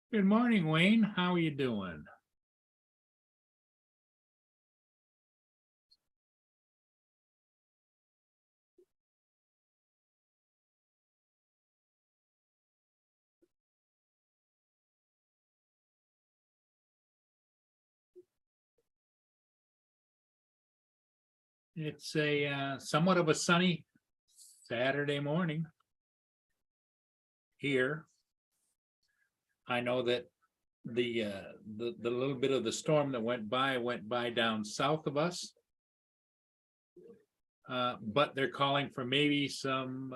Good morning, Wayne. How are you doing? It's a somewhat of a sunny Saturday morning here. I know that the little bit of the storm that went by down south of us. But they're calling for maybe some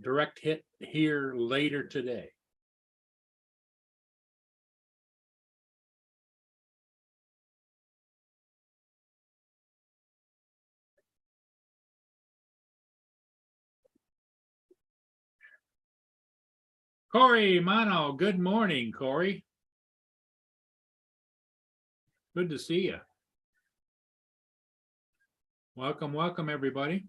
direct hit here later today. Corey Mano, good morning, Corey. Good to see you. Welcome, welcome, everybody.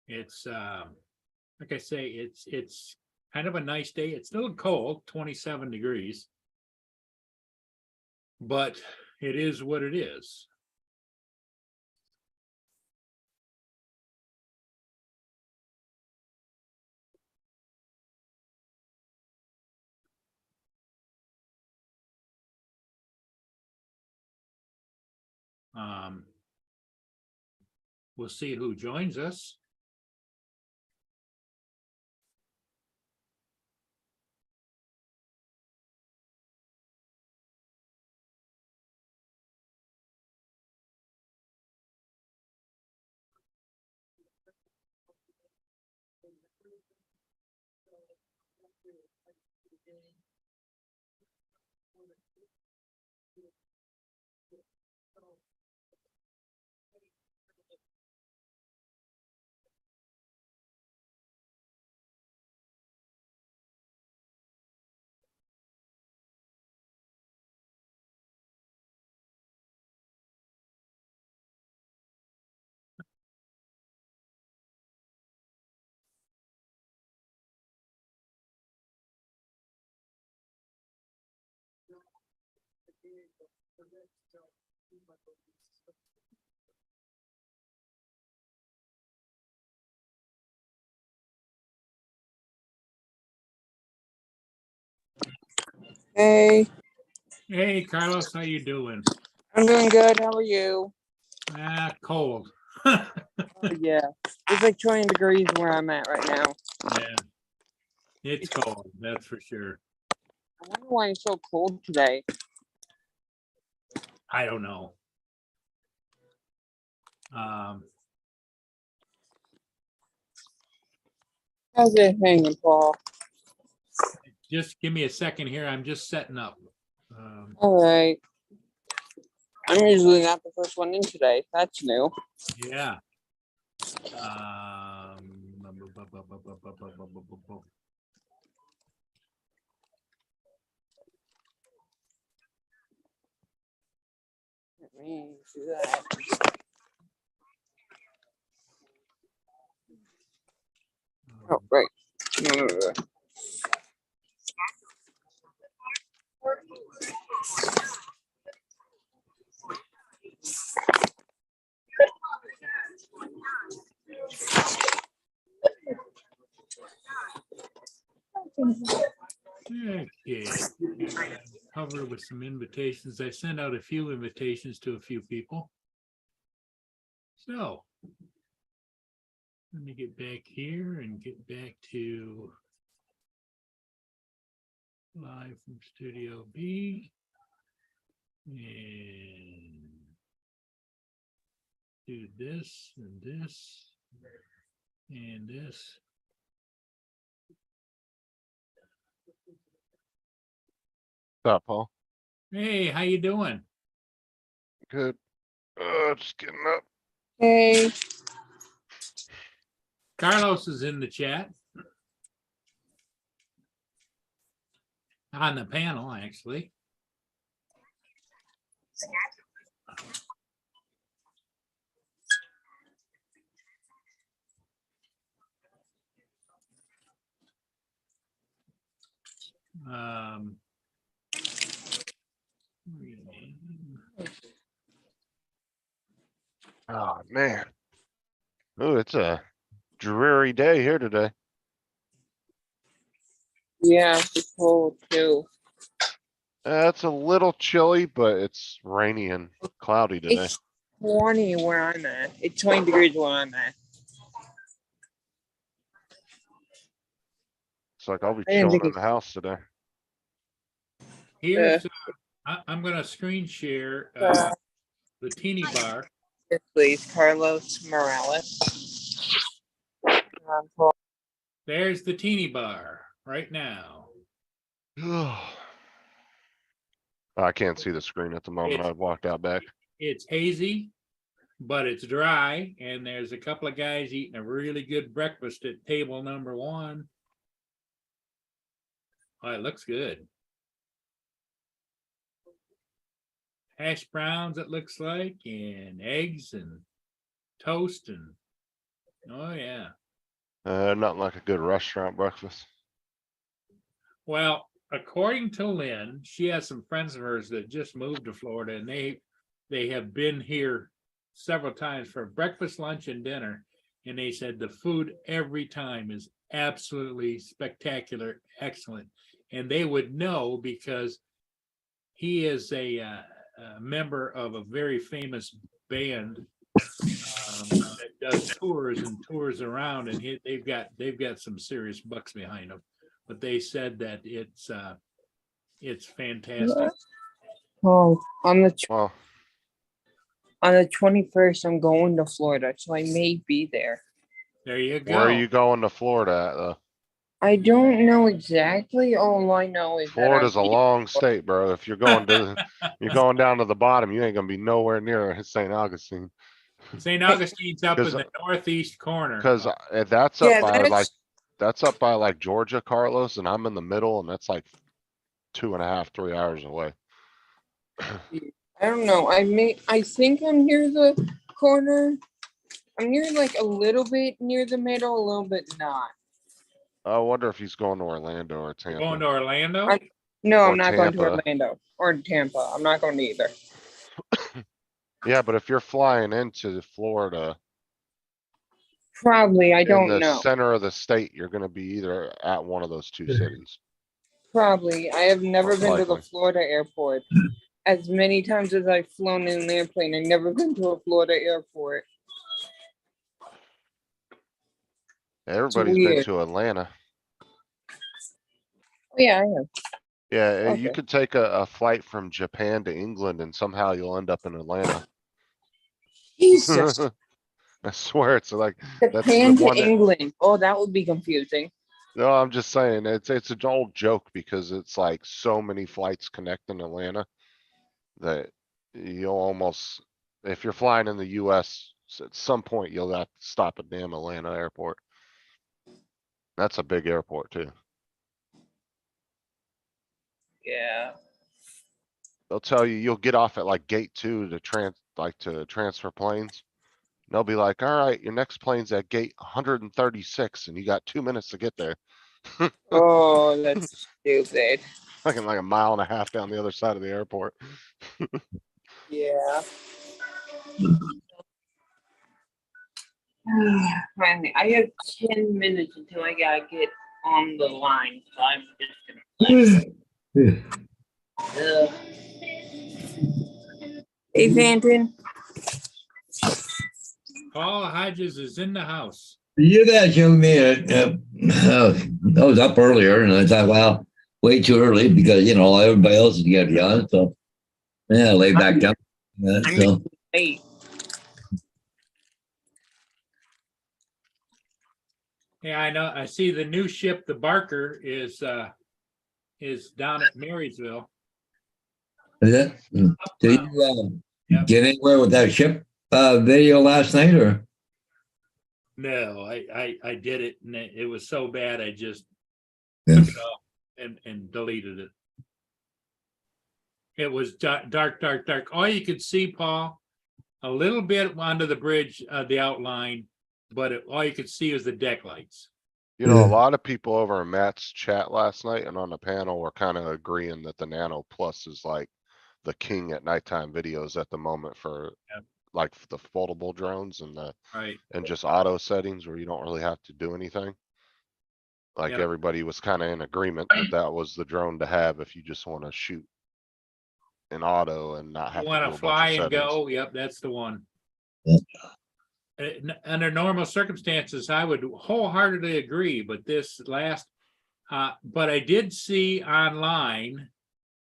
It's like I say, it's kind of a nice day. It's still cold, 27 degrees, but it is what it is. We'll see who joins us. Hey. Hey, Carlos, how you doing? I'm doing good. How are you? Cold. Oh, yeah. It's like 20 degrees where I'm at right now. Yeah, it's cold, that's for sure. I wonder why it's so cold today. I don't know. How's it hanging, Paul? Just give me a second here. I'm just setting up. All right. I'm usually not the first one in today. That's new. Yeah. Let me do that. Oh, great. Okay. Cover with some invitations. I sent out a few invitations to a few people. So Let me get back here and get back to live from Studio B. And do this and this and this. What's up, Paul? Hey, how you doing? Good. Just getting up. Hey, Carlos is in the chat. On the panel, actually. Um, Oh man. Oh, it's a dreary day here today. yeah, it's cold too. It's a little chilly, but it's rainy and cloudy today. It's 20 where I'm at. It's 20 degrees where I'm at. It's like I'll be I didn't chilling think in the house today. Here's, I'm gonna screen share the teeny bar. Yes, please, Carlos Morales. There's the teeny bar right now. I can't see the screen at the moment. It's- I've walked out back. It's hazy, but it's dry, and there's a couple of guys eating a really good breakfast at table number 1. Oh, it looks good. Hash browns, it looks like, and eggs and toast and, oh yeah. Nothing like a good restaurant breakfast. Well, according to Lynn, she has some friends of hers that just moved to Florida, and they have been here several times for breakfast, lunch, and dinner. And they said the food every time is absolutely spectacular, excellent. And they would know because he is a member of a very famous band that does tours and tours around, and they've got some serious bucks behind them. But they said that it's fantastic. Oh, Well, on the 21st, I'm going to Florida, so I may be there. There you go. where are you going to Florida at though? I don't know exactly. All I know is Florida's that a long state, bro. If you're going to you're going down to the bottom, you ain't gonna be nowhere near St. Augustine. St. Augustine's up in 'Cause- the northeast corner. Because that's up Yeah, by like that's that's up by like Georgia, Carlos, and I'm in the middle, and that's like 2.5, 3 hours away. I don't know. I think I'm near the corner. I'm near like a little bit near the middle, a little bit not. I wonder if he's going to Orlando or You're going Tampa. to Orlando? No, Or I'm not going to Tampa. Orlando or Tampa. I'm not going to either. Yeah, but if you're flying into Florida Probably. I in don't the know. center of the state, you're gonna be either at one of those two cities. Probably. I have never Most been to the likely. Florida airport. As many times as I've flown in an airplane, I've never been to a Florida airport. Everybody's been weird. to Atlanta. Oh, yeah, I have. Yeah, you Okay. could take a flight from Japan to England and somehow you'll end up in Atlanta. Jesus. I swear it's like, that's the Japan to one that, England. Oh, that would be confusing. no, I'm just saying, it's an old joke because it's like so many flights connect in Atlanta that you'll almost, if you're flying in the US, at some point you'll have to stop at damn Atlanta airport. That's a big airport too. Yeah. They'll tell you, you'll get off at like gate 2 to transfer planes. They'll be like, all right, your next plane's at gate 136 and you got 2 minutes to get there. Oh, that's stupid. Fucking like a mile and a half down the other side of the airport. Yeah. Finally, I have 10 minutes until I gotta get on the line, so I'm just gonna. Hey, Vanton. Paul Hodges is in the house. You guys showed me I was up earlier and I thought, well, way too early because, everybody else is going to be on. So, yeah, lay back down. So, Hey, Yeah, I know. I see the new ship, the Barker, is down at Marysville. is it? Did Wow. you Yep. get anywhere with that ship video last night or? No, I did it and it was so bad, I just Yeah. took it off and deleted it. It was dark. All you could see, Paul, a little bit under the bridge, the outline, but all you could see was the deck lights. You know, a Yeah. lot of people over in Matt's chat last night and on the panel were kind of agreeing that the Nano Plus is like the king at nighttime videos at the moment for Yep. like the foldable drones Right. and just auto settings where you don't really have to do anything. Like Yep. everybody was kind of in agreement that that was the drone to have if you just want to shoot in auto and not You have to want do to a bunch fly of and settings. go? Yep, that's the one. Yeah. Under normal circumstances, I would wholeheartedly agree, but this last, but I did see online,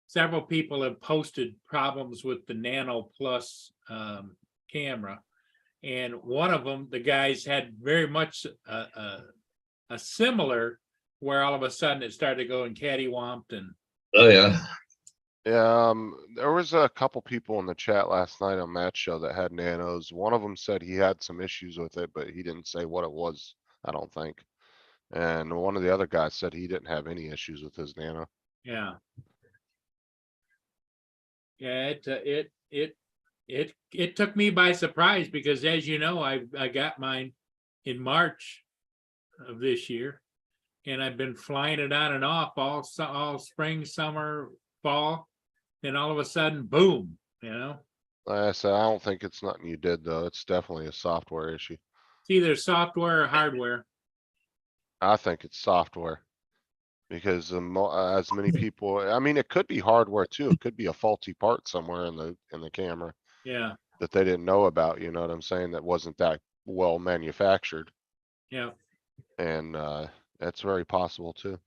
several people have posted problems with the Nano Plus camera. And one of them, the guys had very much a similar, where all of a sudden it started going cattywamped and Oh, yeah. Yeah, there was a couple people in the chat last night on Matt's show that had nanos. One of them said he had some issues with it, but he didn't say what it was, I don't think. And one of the other guys said he didn't have any issues with his nano. yeah. Yeah, it took me by surprise because, as you know, I got mine in March of this year, and I've been flying it on and off all spring, summer, fall. Then all of a sudden, boom! Like I said, I don't think it's nothing you did though. It's definitely a software issue. It's either software or hardware. I think it's software. Because as many people, I mean, it could be hardware too. It could be a faulty part somewhere in the camera Yeah, that they didn't know about, you know what I'm saying? That wasn't that well manufactured. yeah. And that's very possible too.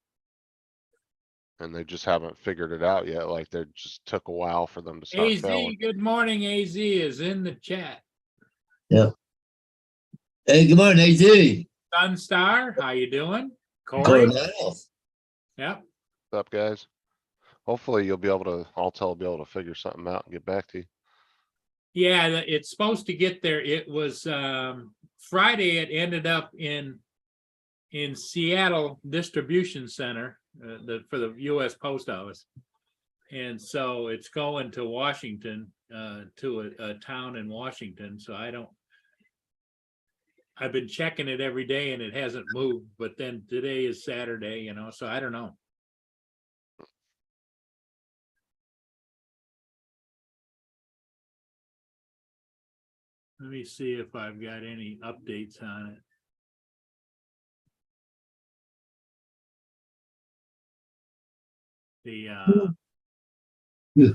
And they just haven't figured it out yet. Like they just took a while for them to start AZ, failing. good morning. AZ is in the chat. Yeah. Hey, good morning, AZ. Sunstar, how you doing? Corey. Coronel. Yep. What's up, guys? Hopefully you'll be able to, I'll be able to figure something out and get back to you. Yeah, it's supposed to get there. It was Friday. It ended up in Seattle Distribution Center, for the U.S. Post Office, and so it's going to Washington, to a town in Washington. So I've been checking it every day, and it hasn't moved. But then today is Saturday, so I don't know. Let me see if I've got any updates on it. The Yeah.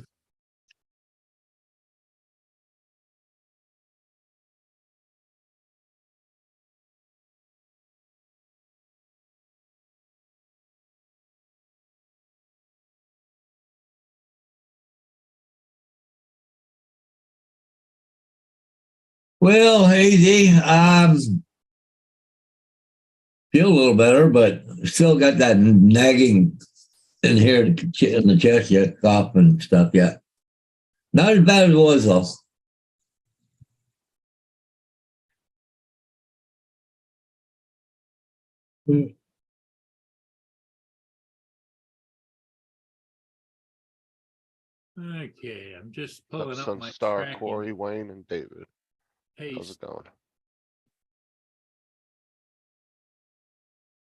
Well, AZ, feel a little better, but still got that nagging in here in the chest yet, cough and stuff yet. Not as bad as it was though. Okay, I'm just Up pulling up my Sunstar, tracking Corey, Wayne, and David. How's paste. it going?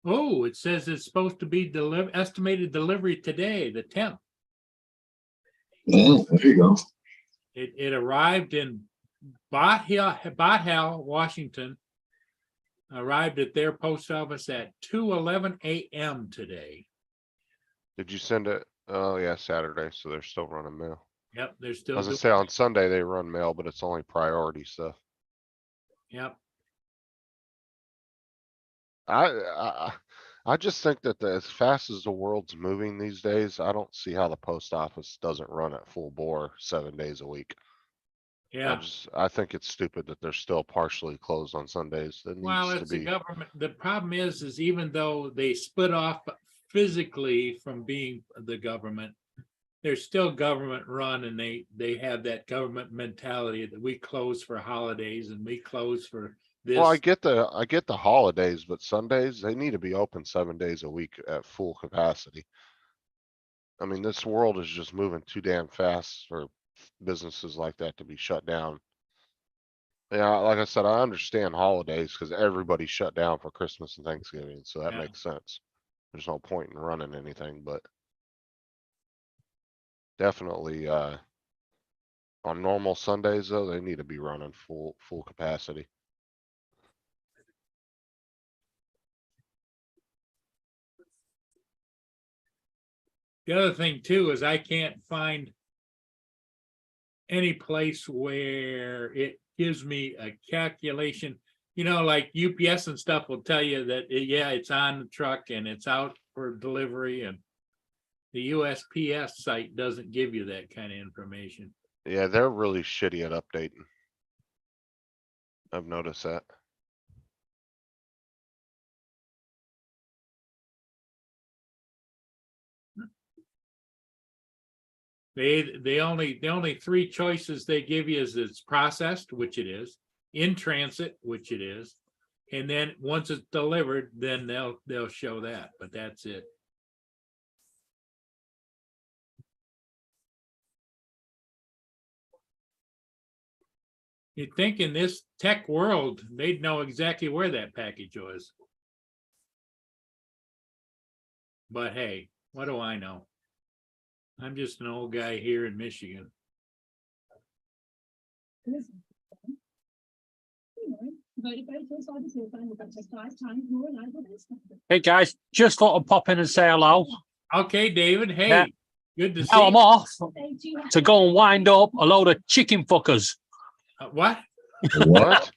Oh, it says it's supposed to be estimated delivery today, the 10th. Well, there you go. It arrived in Bothell, Washington. Arrived at their post office at 2:11 a.m. today. Did you send it? Oh yeah, Saturday, so they're still running mail. Yep, they're I still was gonna doing say on it. Sunday they run mail, but it's only priority stuff. Yep. I just think that as fast as the world's moving these days, I don't see how the post office doesn't run at full bore 7 days a week. Yeah, I think it's stupid that they're still partially closed on Sundays. That well, needs to it's the be, government. The problem is even though they split off physically from being the government, they're still government run and they have that government mentality that we close for holidays and we close for well, I this. get the holidays, but Sundays, they need to be open 7 days a week at full capacity. I mean, this world is just moving too damn fast for businesses like that to be shut down. Yeah, like I said, I understand holidays because everybody shut down for Christmas and Thanksgiving, so that Yeah. makes sense. There's no point in running anything, but definitely, on normal Sundays though, they need to be running full capacity. The other thing too is I can't find any place where it gives me a calculation. You know, like UPS and stuff will tell you that, yeah, it's on the truck and it's out for delivery, and the USPS site doesn't give you that kind of information. Yeah, they're really shitty at updating. I've noticed that. The only three choices they give you is it's processed, which it is, in transit, which it is, and then once it's delivered, then they'll show that, but that's it. You'd think in this tech world, they'd know exactly where that package was. But hey, what do I know? I'm just an old guy here in Michigan. Hey guys, just thought I'd pop in and say hello. Okay, David, hey, Yeah. good to see Now I'm you. off to go and wind up a load of chicken fuckers. What? What?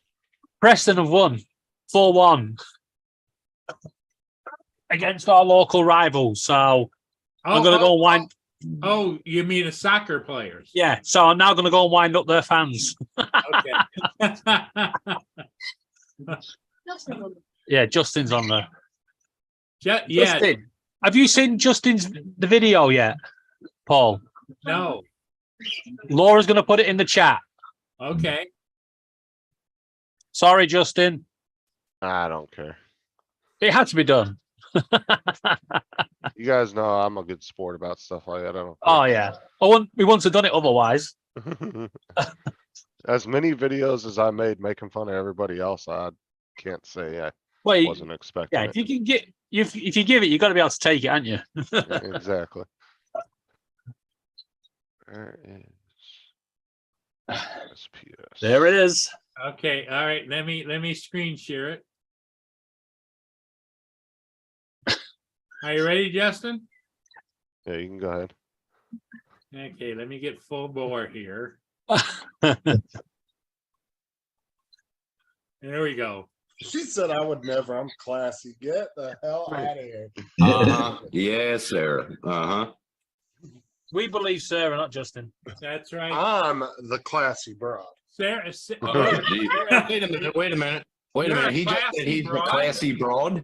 Preston have won 4-1 against our local rivals. So I'm going to go and wind. Oh, you mean the soccer players? Yeah, so I'm now going to go and wind up their fans. Okay. Yeah, Justin's on there. Yeah, Justin, have you seen the video yet, Paul? no, Laura's going to put it in the chat. okay. Sorry, Justin. I don't care. It had to be done. You guys know I'm a good sport about stuff like that. I don't Oh, yeah. We wouldn't have done it otherwise. care. As many videos as I made making fun of everybody else, I can't say I Well, wasn't expecting yeah, it. if you can get, if you give it, you got to be able to take it, aren't you? Yeah, exactly. There is SPS. There it is. Okay, all right, let me screen share it. Are you ready, Justin? Yeah, you can go ahead. Okay, let me get full bore here. There we go. She said I would never. I'm classy. Get the hell out of here. Yes, sir. We believe Sarah, not Justin. That's right. I'm the classy broad. Sarah, Oh, gee. Wait a minute. Wait a minute. Wait a You're a minute. He just classy said he's broad. a classy broad.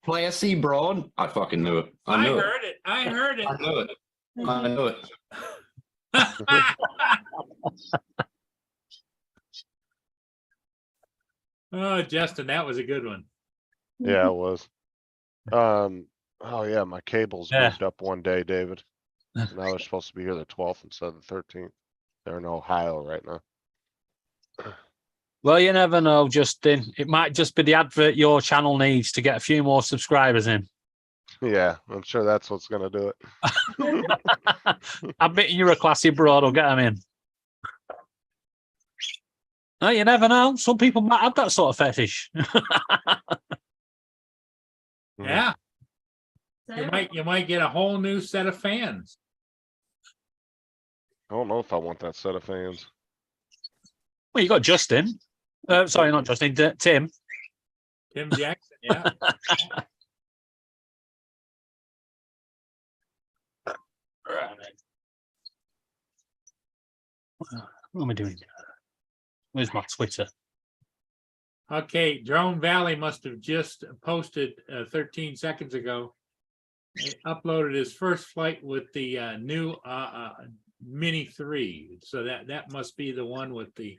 Classy broad. I fucking knew it. I I knew it. heard it. I heard it. I knew it. I knew it. Oh, Justin, that was a good one. Yeah, it was. Oh yeah, my cables Yeah. moved up one day, David. Now they're supposed to be here the 12th instead of the 13th. They're in Ohio right now. Well, you never know, Justin. It might just be the advert your channel needs to get a few more subscribers in. Yeah, I'm sure that's what's gonna do it. Admitting you're a classy broad will get them in. No, you never know. Some people might have that sort of fetish. Yeah. You might get a whole new set of fans. I don't know if I want that set of fans. Well, you got Justin. Sorry, not Justin. Tim. Tim Jackson, Yeah. What am I doing? Where's my Twitter? Okay, Drone Valley must have just posted 13 seconds ago. He uploaded his first flight with the new Mini 3. So that must be the one with the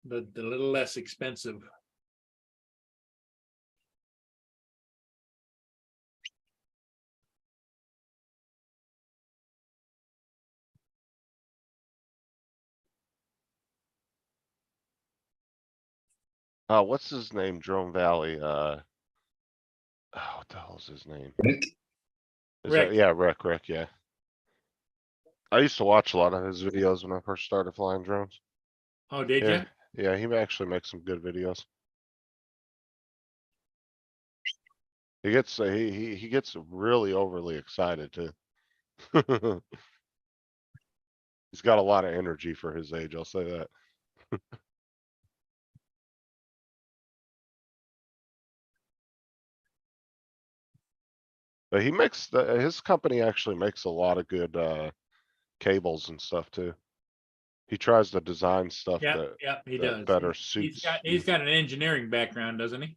little less expensive. What's his name? Drone Valley, oh, what the hell's his name? Rick? Is that, Rick. yeah, Rick, yeah. I used to watch a lot of his videos when I first started flying drones. Oh, did Yeah, you? yeah, he actually makes some good videos. He gets he gets really overly excited too. He's got a lot of energy for his age, I'll say that. But he makes his company actually makes a lot of good cables and stuff too. He tries to design stuff Yeah, that yeah, he that does. better He's suits. he's got an engineering background, doesn't he?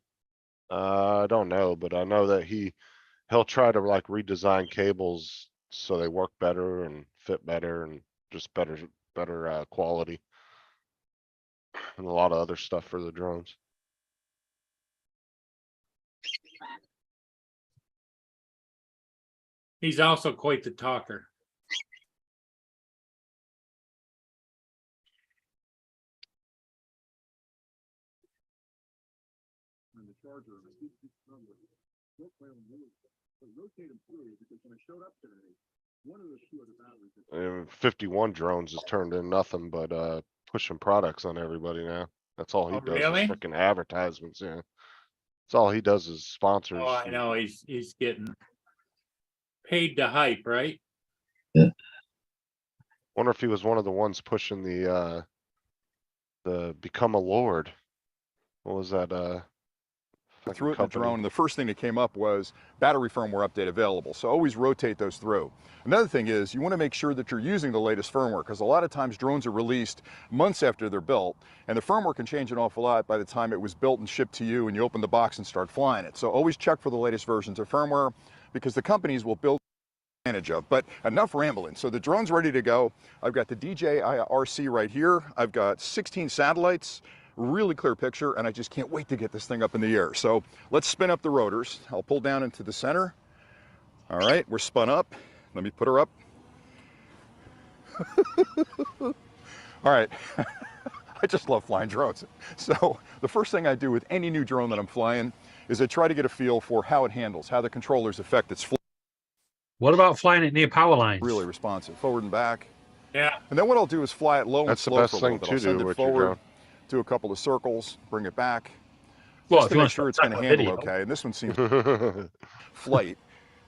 I don't know, but I know that he'll try to like redesign cables so they work better and fit better and just better quality and a lot of other stuff for the drones. He's also quite the talker. And 51 drones has turned in nothing but pushing products on everybody now. That's all he Oh, does really? is freaking advertisements, yeah. That's all he does is sponsors. Oh, I know, he's getting paid to hype, right? Wonder if he was one of the ones pushing the Become a Lord. What was that fucking threw it in the company? drone, and the first thing that came up was battery firmware update available. So always rotate those through. Another thing is you want to make sure that you're using the latest firmware, because a lot of times drones are released months after they're built, and the firmware can change an awful lot by the time it was built and shipped to you and you open the box and start flying it. So always check for the latest versions of firmware, because the companies will build advantage of. But enough rambling. So the drone's ready to go. I've got the DJI RC right here. I've got 16 satellites, really clear picture, and I just can't wait to get this thing up in the air. So let's spin up the rotors. I'll pull down into the center. All right, we're spun up. Let me put her up. All right. I just love flying drones. So the first thing I do with any new drone that I'm flying is I try to get a feel for how it handles, how the controllers affect its flight. What about flying it near power lines? Really responsive, forward and back. Yeah. And then what I'll do is fly it low and That's the slow best for a little thing bit. to I'll send do it with your forward, drone. do a couple of circles, bring it back, Well, just if to you make want sure it's going to spectacular handle video. okay. And this one seems flight,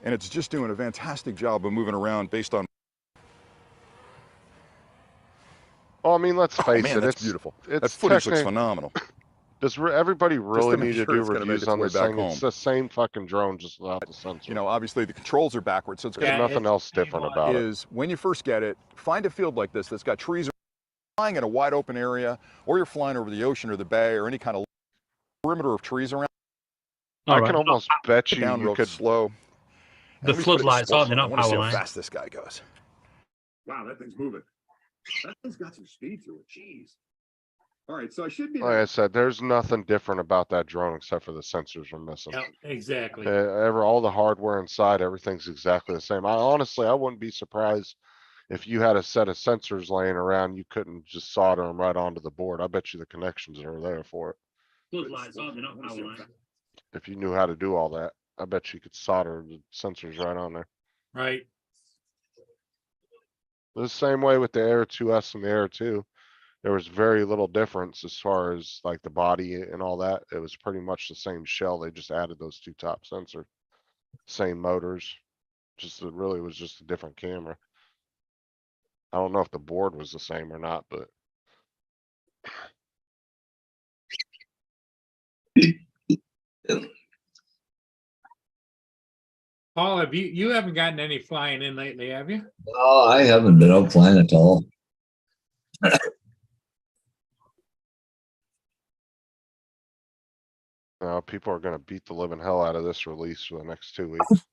and it's just doing a fantastic job of moving around based on. Well, I mean, let's Oh face man, it, that's it's beautiful. That it's footage looks technic. phenomenal. Does everybody Just really to make need to sure do it's going to make reviews its on way this back thing? It's home. the same fucking drone, just without the sensor. You know, obviously the controls are backwards, so it's There's going Yeah, to nothing else different about it. is when you first get it, find a field like this that's got trees. Flying in a wide open area, or you're flying over the ocean or the bay or any kind of perimeter of trees around. All I right. can almost bet you Down you real could. slow. The Let me put it in floodlights, sport aren't they? mode. I Not want to see power how line. fast this guy goes. Wow, that thing's moving. That thing's got some speed to it. Jeez. All right, so I should be. Like I said, there's nothing different about that drone except for the sensors are missing. yeah, exactly. All the hardware inside, everything's exactly the same. I wouldn't be surprised if you had a set of sensors laying around, you couldn't just solder them right onto the board. I bet you the connections are there for it. Floodlights, aren't they? Not power line. If you knew how to do all that, I bet you could solder the sensors right on there. Right. The same way with the Air 2S and the Air 2. There was very little difference as far as like the body and all that. It was pretty much the same shell. They just added those two top sensors. Same motors. Just it really was just a different camera. I don't know if the board was the same or not, but Paul, you haven't gotten any flying in lately, have you? Oh, I haven't been out flying at all. People are gonna beat the living hell out of this release for the next 2 weeks.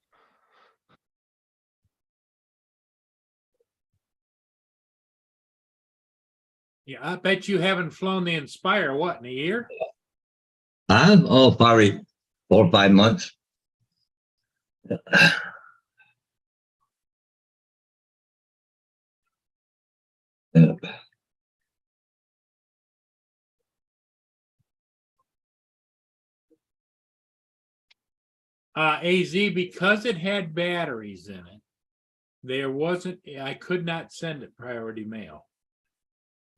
Yeah, I bet you haven't flown the Inspire, what, in a year? I'm probably 4 or 5 months. Yeah. AZ, because it had batteries in it, there wasn't, I could not send it priority mail.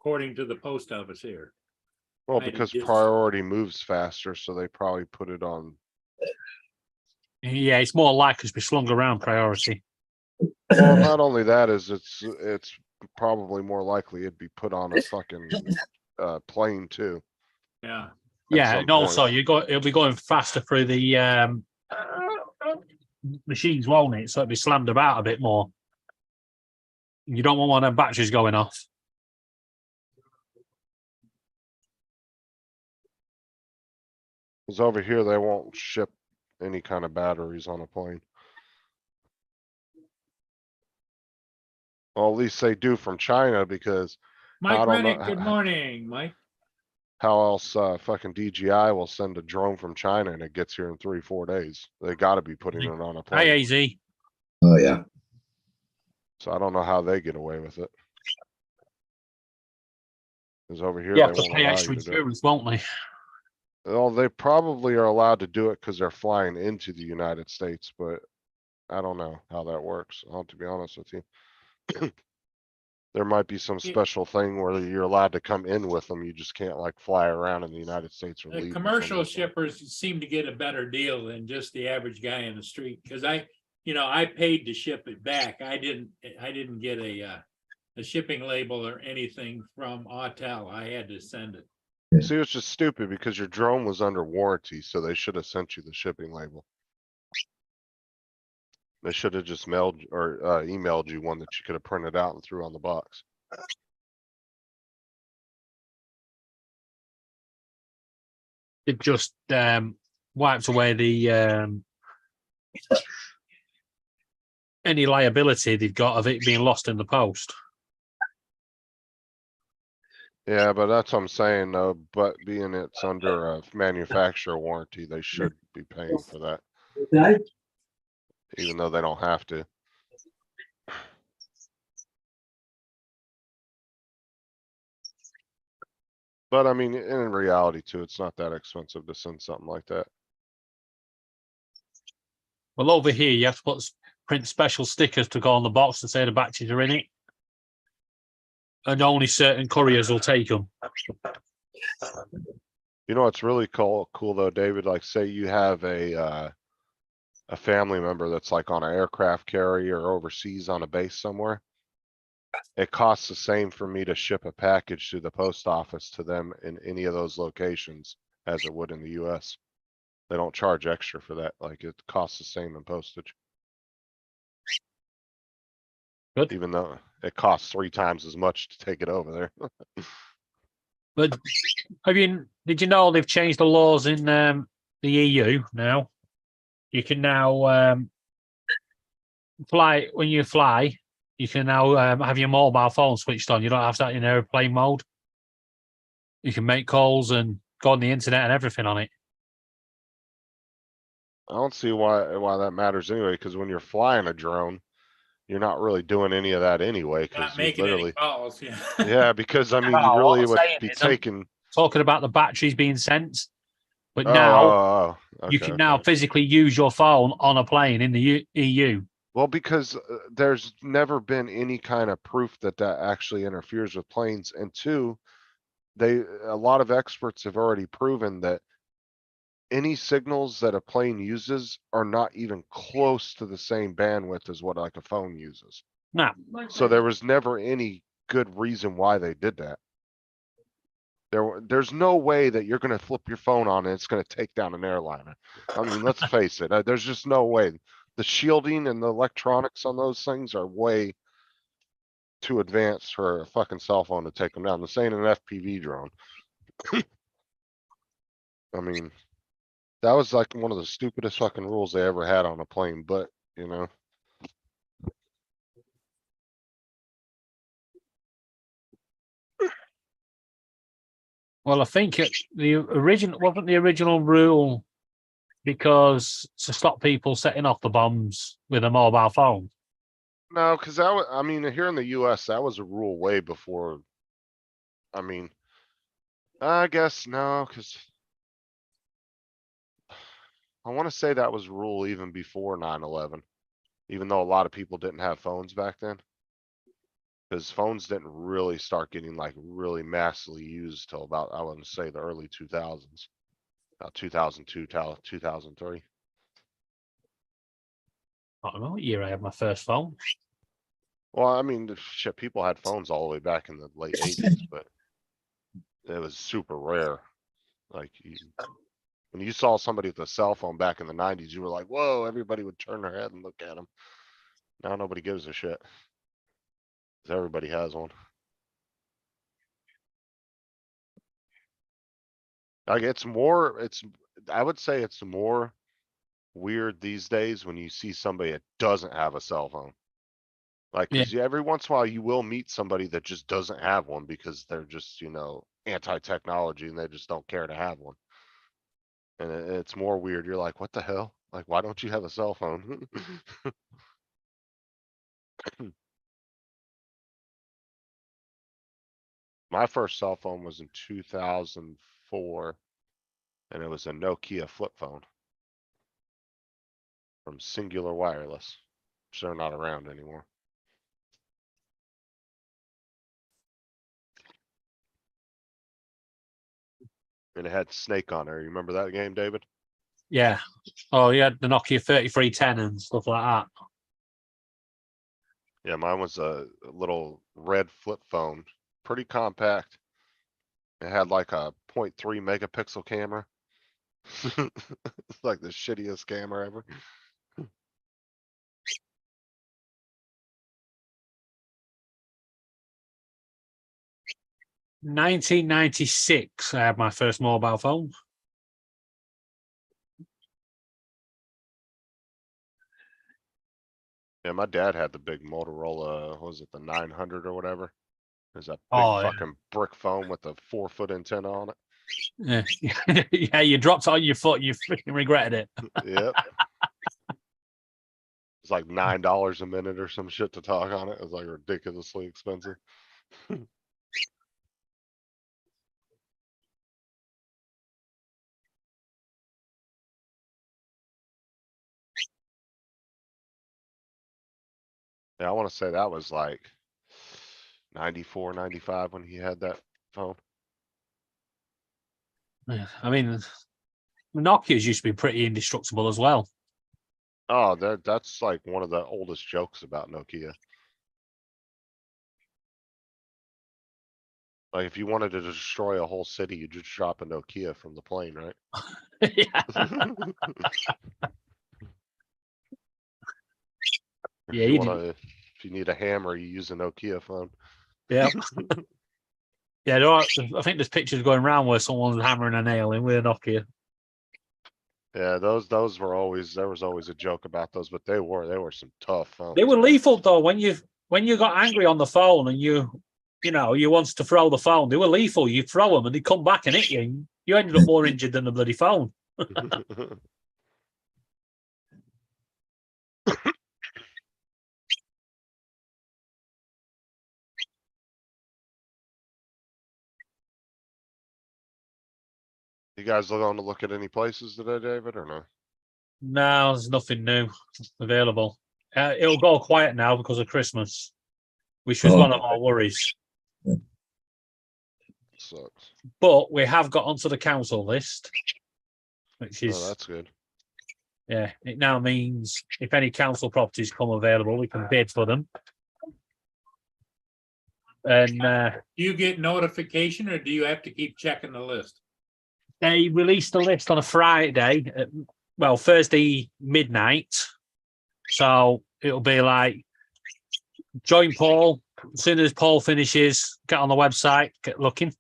According to the post office here. Well, I because just- priority moves faster, so they probably put it on. Yeah, it's more likely to be slung around priority. Well, not only that is it's probably more likely it'd be put on a fucking plane too. Yeah, Yeah, some and also point. it'll be going faster through the machines, won't it? So it'll be slammed about a bit more. You don't want one of them batteries going off. Cause over here, they won't ship any kind of batteries on a plane. Well, at least they do from China because Mike I don't know Rennick, good morning, Mike. how else fucking DJI will send a drone from China and it gets here in 3-4 days. They gotta be putting it on a plane. IAZ. Oh, yeah. So I don't know how they get away with it. Cause over here, You they have to won't pay allow extra you to do it. insurance, won't they? Well, they probably are allowed to do it because they're flying into the United States, but I don't know how that works. I'll have to be honest with you. There might be some Yeah. special thing where you're allowed to come in with them. You just can't like fly around in the United States or The leave. with them commercial or something. shippers seem to get a better deal than just the average guy in the street, because I paid to ship it back. I didn't get a shipping label or anything from Autel. I had to send it. See, it's just stupid because your drone was under warranty, so they should have sent you the shipping label. They should have just mailed or emailed you one that you could have printed out and threw on the box. It just wiped away the any liability they've got of it being lost in the post. Yeah, but that's what I'm saying though, but being it's under a manufacturer warranty, they should be paying for that, even though they don't have to. But I mean, in reality too, it's not that expensive to send something like that. Well, over here you have to print special stickers to go on the box to say the batches are in it, and only certain couriers will take them. You know what's really cool though, David? Like say you have a family member that's like on an aircraft carrier or overseas on a base somewhere. It costs the same for me to ship a package to the post office to them in any of those locations as it would in the US. They don't charge extra for that. Like it costs the same in postage. Good. Even though it costs 3 times as much to take it over there. But did you know they've changed the laws in the EU now? You can now fly when you fly. You can now have your mobile phone switched on. You don't have that in airplane mode. You can make calls and go on the internet and everything on it. I don't see why that matters anyway, because when you're flying a drone, you're not really doing any of that anyway, because Not you making any literally. calls, yeah. Yeah, because I mean, No, you what really I'm would saying be is I'm taking. talking about the batteries being sent, but Oh, now oh, oh, you okay, can now okay. physically use your phone on a plane in the EU. Well, because there's never been any kind of proof that that actually interferes with planes. And two, a lot of experts have already proven that any signals that a plane uses are not even close to the same bandwidth as what like a phone uses. No, So there was never any good reason why they did that. There's no way that you're gonna flip your phone on and it's gonna take down an airliner. I mean, let's face it, there's just no way. the shielding and the electronics on those things are way too advanced for a fucking cell phone to take them down. This ain't an FPV drone. I mean, that was like one of the stupidest fucking rules they ever had on a plane, but you know, Well, I think the original wasn't the original rule because to stop people setting off the bombs with a mobile phone. no, cause that was, I mean, here in the US, that was a rule way before. I mean, I guess no, cause I wanna say that was a rule even before 9/11, even though a lot of people didn't have phones back then. Cause phones didn't really start getting like really massively used till about, I wouldn't say the early 2000s. About 2002, 2003. I don't know what year I had my first phone. Well, I mean, shit, people had phones all the way back in the late 80s, but it was super rare. Like when you saw somebody with a cell phone back in the 90s, you were like, whoa, everybody would turn their head and look at them. Now nobody gives a shit. 'Cause everybody has one. Like I would say it's more weird these days when you see somebody that doesn't have a cell phone. Like, Yeah. 'cause every once in a while you will meet somebody that just doesn't have one because they're just, anti-technology and they just don't care to have one. And it's more weird. You're like, what the hell? Like, why don't you have a cell phone? My first cell phone was in 2004 and it was a Nokia flip phone from Singular Wireless, which they're not around anymore. And it had Snake on there. You remember that game, David? Yeah. Oh, you had the Nokia 3310 and stuff like that. Yeah, mine was a little red flip phone, pretty compact. It had like a 0.3 megapixel camera. It's like the shittiest camera ever. 1996, I had my first mobile phone. Yeah, my dad had the big Motorola, what was it, the 900 or whatever? There's a big Oh, yeah. fucking brick phone with a 4-foot antenna on it. Yeah. Yeah, you dropped it on your foot, you freaking regretted it. Yep. It's like $9 a minute or some shit to talk on it. It was like ridiculously expensive. Yeah, I wanna say that was like 94, 95 when he had that phone. Yeah, I mean, Nokia's used to be pretty indestructible as well. Oh, that's like one of the oldest jokes about Nokia. Like if you wanted to destroy a whole city, you just drop a Nokia from the plane, right? Yeah. Yeah, you did. If you need a hammer, you use a Nokia phone. Yeah. Yeah, I think there's pictures going around where someone's hammering a nail in with a Nokia. Yeah, those were always, there was always a joke about those, but they were some tough phones. They were man. lethal though. When you got angry on the phone and you wanted to throw the phone, they were lethal. You throw them and they come back and hit you. And you ended up more injured than the bloody phone. You guys going to look at any places today, David, or no? No, there's nothing new available. It'll go quiet now because of Christmas, which was Oh. one of our worries. Sucks. But we have got onto the council list, which is Oh, that's good. yeah. It now means if any council properties come available, we can bid for them. And Do you get notification or do you have to keep checking the list? they released the list on a Friday, Thursday midnight, So it'll be like join Paul. As soon as Paul finishes, get on the website, get looking.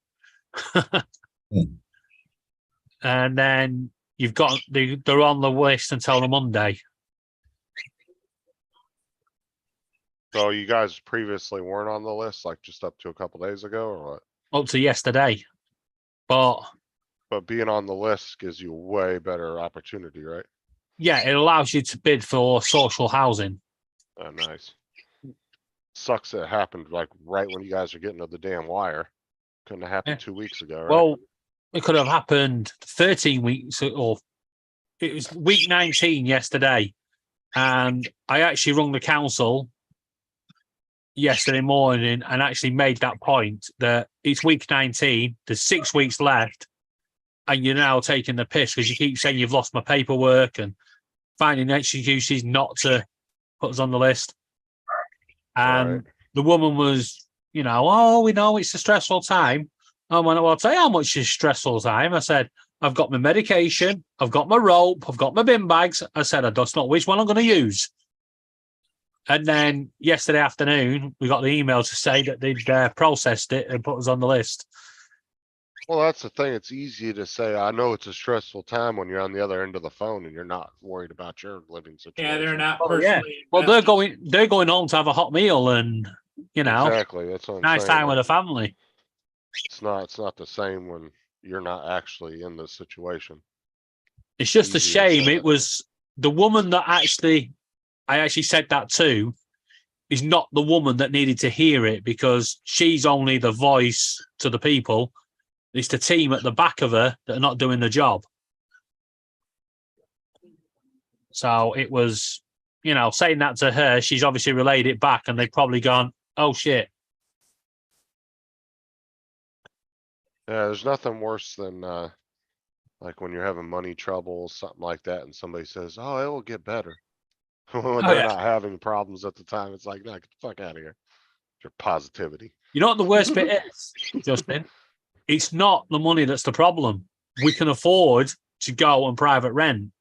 And then you've got they're on the list until the Monday. So you guys previously weren't on the list, like just up to a couple days ago or what? Up to yesterday. But But being on the list gives you a way better opportunity, right? yeah, it allows you to bid for social housing. Oh, nice. Sucks that it happened like right when you guys are getting to the damn wire. Couldn't have happened Yeah. 2 weeks ago, right? Well, it could have happened 13 weeks or it was week 19 yesterday. And I actually rung the council yesterday morning and actually made that point that it's week 19, there's 6 weeks left, and you're now taking the piss because you keep saying you've lost my paperwork and finding excuses not to put us on the list. And Right. the woman was, you know, oh, we know it's a stressful time. I went, well, I'll tell you how much is stressful time. I said, I've got my medication, I've got my rope, I've got my bin bags. I said, I just know which one I'm going to use. And then yesterday afternoon, we got the email to say that they'd processed it and put us on the list. Well, that's the thing. It's easy to say, I know it's a stressful time when you're on the other end of the phone and you're not worried about your living situation. Yeah, they're not Oh, yeah. personally. Well, they're invested. going home to have a hot meal and, you know, Exactly. That's what I'm nice saying. time with the family. It's not the same when you're not actually in this situation. It's just a Easier to shame. say It that. was the woman that I actually said that to is not the woman that needed to hear it because she's only the voice to the people. It's the team at the back of her that are not doing the job. So it was, you know, saying that to her, she's obviously relayed it back and they've probably gone, oh shit. Yeah, there's nothing worse than like when you're having money trouble, something like that, and somebody says, "Oh, it will get better." When Oh, they're yeah. not having problems at the time, it's like, "No, get the fuck out of here." Your positivity. You know what the worst bit is, Justin? It's not the money that's the problem. We can afford to go and private rent.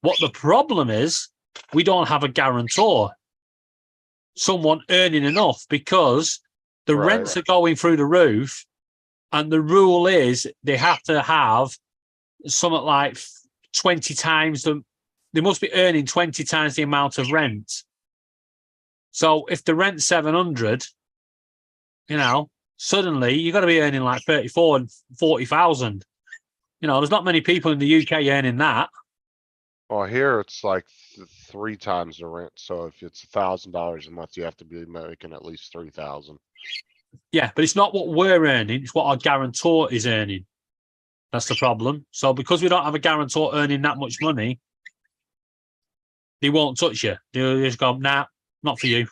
What the problem is, we don't have a guarantor. Someone earning enough because the Right. rents are going through the roof. And the rule is they have to have something like 20 times they must be earning 20 times the amount of rent. So if the rent's 700, you know, suddenly you've got to be earning like 34 and 40,000. You know, there's not many people in the UK earning that. Well, here it's like 3 times the rent. So if it's $1,000 a month, you have to be making at least 3,000. Yeah, but it's not what we're earning, it's what our guarantor is earning. That's the problem. So because we don't have a guarantor earning that much money, they won't touch you. They'll just go, nah, not for you.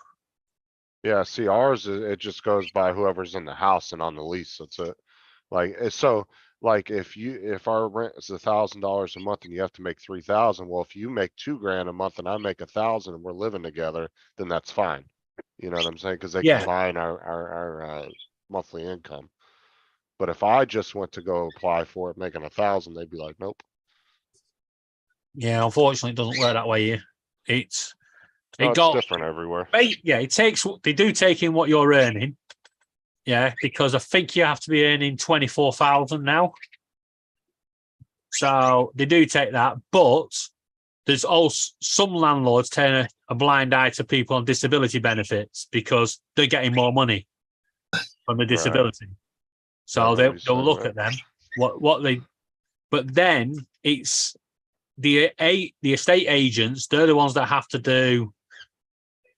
Yeah, see, ours, it just goes by whoever's in the house and on the lease. That's it. Like, so, like, if our rent is $1,000 a month and you have to make 3,000, well, if you make $2,000 a month and I make 1,000 and we're living together, then that's fine. You know what I'm saying? Cause they Yeah. combine our monthly income. But if I just went to go apply for it, making 1,000, they'd be like, nope. Yeah, unfortunately, it doesn't work that way here. It's Oh, it's different everywhere. Yeah, they do take in what you're earning. Yeah, because I think you have to be earning 24,000 now. So they do take that, but there's also some landlords turn a blind eye to people on disability benefits because they're getting more money from the disability. So they'll look at them, but then it's the estate agents, they're the ones that have to do,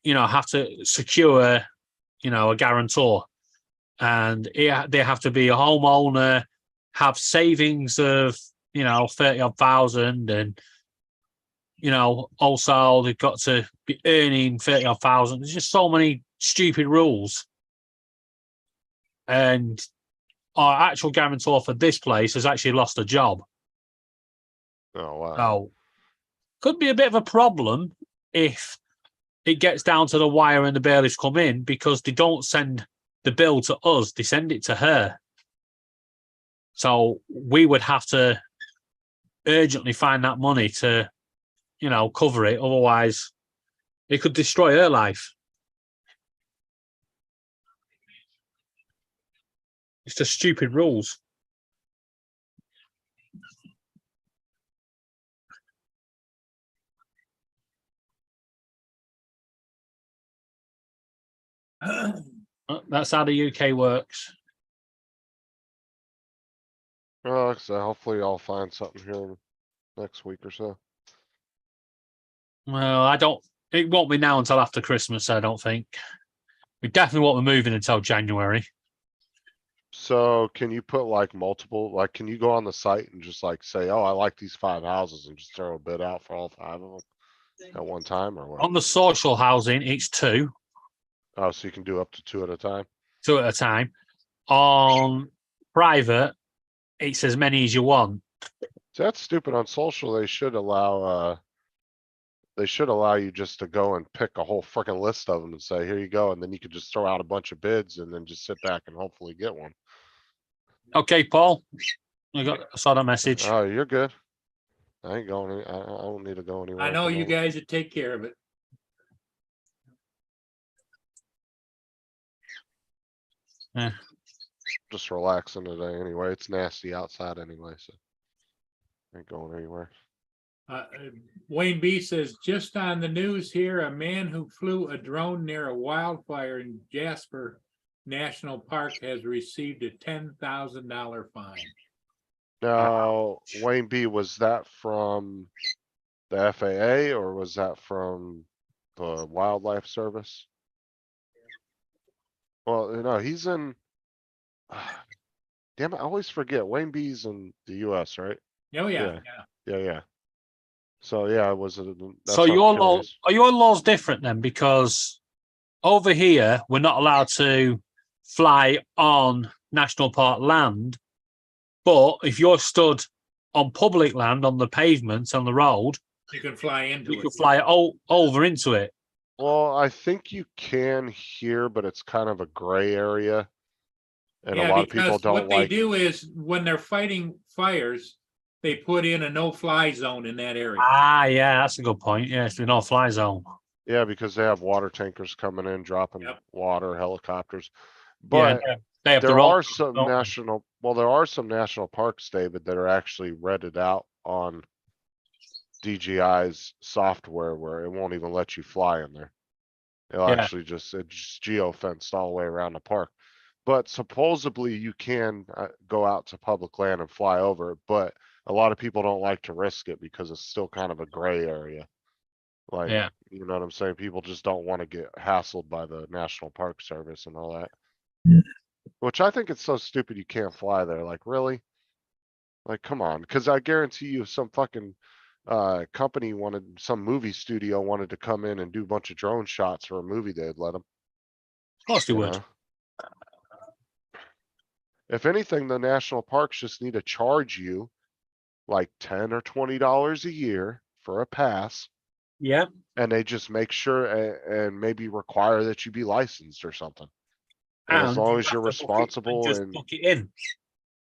you know, have to secure, you know, a guarantor. And they have to be a homeowner, have savings of, you know, 30,000, and, you know, also they've got to be earning 30,000. There's just so many stupid rules. And our actual guarantor for this place has actually lost a job. Oh, wow. So could be a bit of a problem if it gets down to the wire and the bailiffs come in, because they don't send the bill to us, they send it to her. So we would have to urgently find that money to, you know, cover it. Otherwise, It could destroy her life. It's just stupid rules. That's how the UK works. Well, like I said, hopefully I'll find something here next week or so. Well, I don't. It won't be now until after Christmas. I don't think. We definitely won't be moving until January. So can you put like multiple, like, can you go on the site and just like say, oh, I like these 5 houses and just throw a bid out for all 5 of them at one time or what? On the social housing, it's 2 Oh, so you can do up to 2 at a time? at a time. On private, it's as many as you want. So that's stupid. On social, they should allow you just to go and pick a whole freaking list of them and say, here you go. And then you could just throw out a bunch of bids and then just sit back and hopefully get one. Okay, Paul. I saw that message. Oh, you're good. I ain't going, I don't need to go anywhere. I at know the you moment. guys would take care of it. Just relaxing today anyway. It's nasty outside anyway, so. Ain't going anywhere. Wayne B says, just on the news here, a man who flew a drone near a wildfire in Jasper National Park has received a $10,000 fine. Now, Wayne B, was that from the FAA or was that from the Wildlife Service? Well, no, he's in. Damn it, I always forget. Wayne B's in the US, right? Oh, yeah, Yeah. yeah. Yeah. So yeah, it was. So your law, are your laws different then? Because over here, we're not allowed to fly on national park land. But if you're stood on public land, on the pavement, on the road, You can fly into you it. can fly over into it. Well, I think you can here, but it's kind of a gray area. And a Yeah, lot of people because don't what they like, do is when they're fighting fires, they put in a no-fly zone in that area. Ah, yeah, that's a good point. Yeah, it's the no-fly zone. yeah, because they have water tankers coming in, dropping Yep. water, helicopters. Yeah, But they have there their own. are some don't they? there are some national parks, David, that are actually redded out on DJI's software where it won't even let you fly in there. It'll Yeah. actually it's geo-fenced all the way around the park. But supposedly you can go out to public land and fly over it, but a lot of people don't like to risk it because it's still kind of a gray area. Like, Yeah. you know what I'm saying? People just don't want to get hassled by the National Park Service and all that. Yeah. Which I think it's so stupid you can't fly there. Like, really? Like, come on. Cause I guarantee you some fucking company some movie studio wanted to come in and do a bunch of drone shots for a movie, they'd let them. Of course they would. If anything, the national parks just need to charge you like $10 or $20 a year for a pass. Yeah. And they just make sure and maybe require that you be licensed or something. And as And long you as you're have to book it responsible just and, book it in.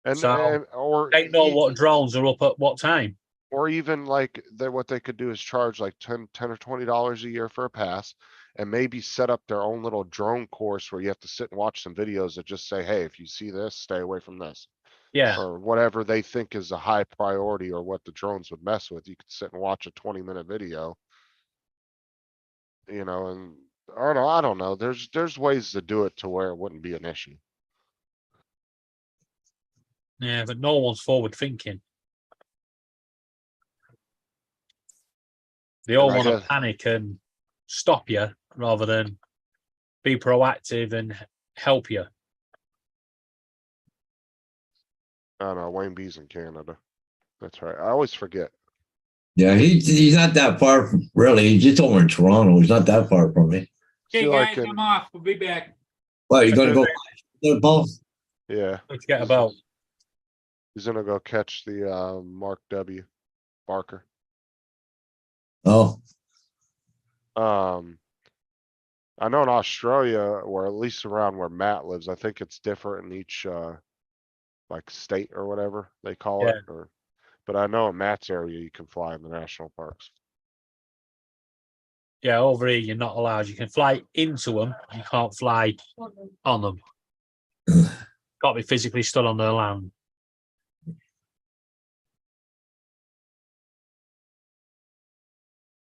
and, So, and, or, They know what drones are up at what time. or even like what they could do is charge like 10 or $20 a year for a pass and maybe set up their own little drone course where you have to sit and watch some videos that just say, hey, if you see this, stay away from this. Yeah. Or whatever they think is a high priority or what the drones would mess with. You could sit and watch a 20-minute video. You know, and I don't know. There's ways to do it to where it wouldn't be an issue. Yeah, but no one's forward thinking. They all And I want to guess- panic and stop you rather than be proactive and help you. I don't know. Wayne B's in Canada. That's right. I always forget. Yeah, he's not that far from, really. He's just over in Toronto. He's not that far from me. Okay, See, like guys, in- I'm off. We'll be back. Well, you gonna go, Paul? Yeah. Let's get about. He's gonna go catch the Mark W. Barker. Oh, I know in Australia, or at least around where Matt lives, I think it's different in each like state or whatever they call it. Or, but I know in Matt's area you can fly in the national parks. Yeah, over here you're not allowed. You can fly into them, you can't fly on them. Got to be physically stood on their land.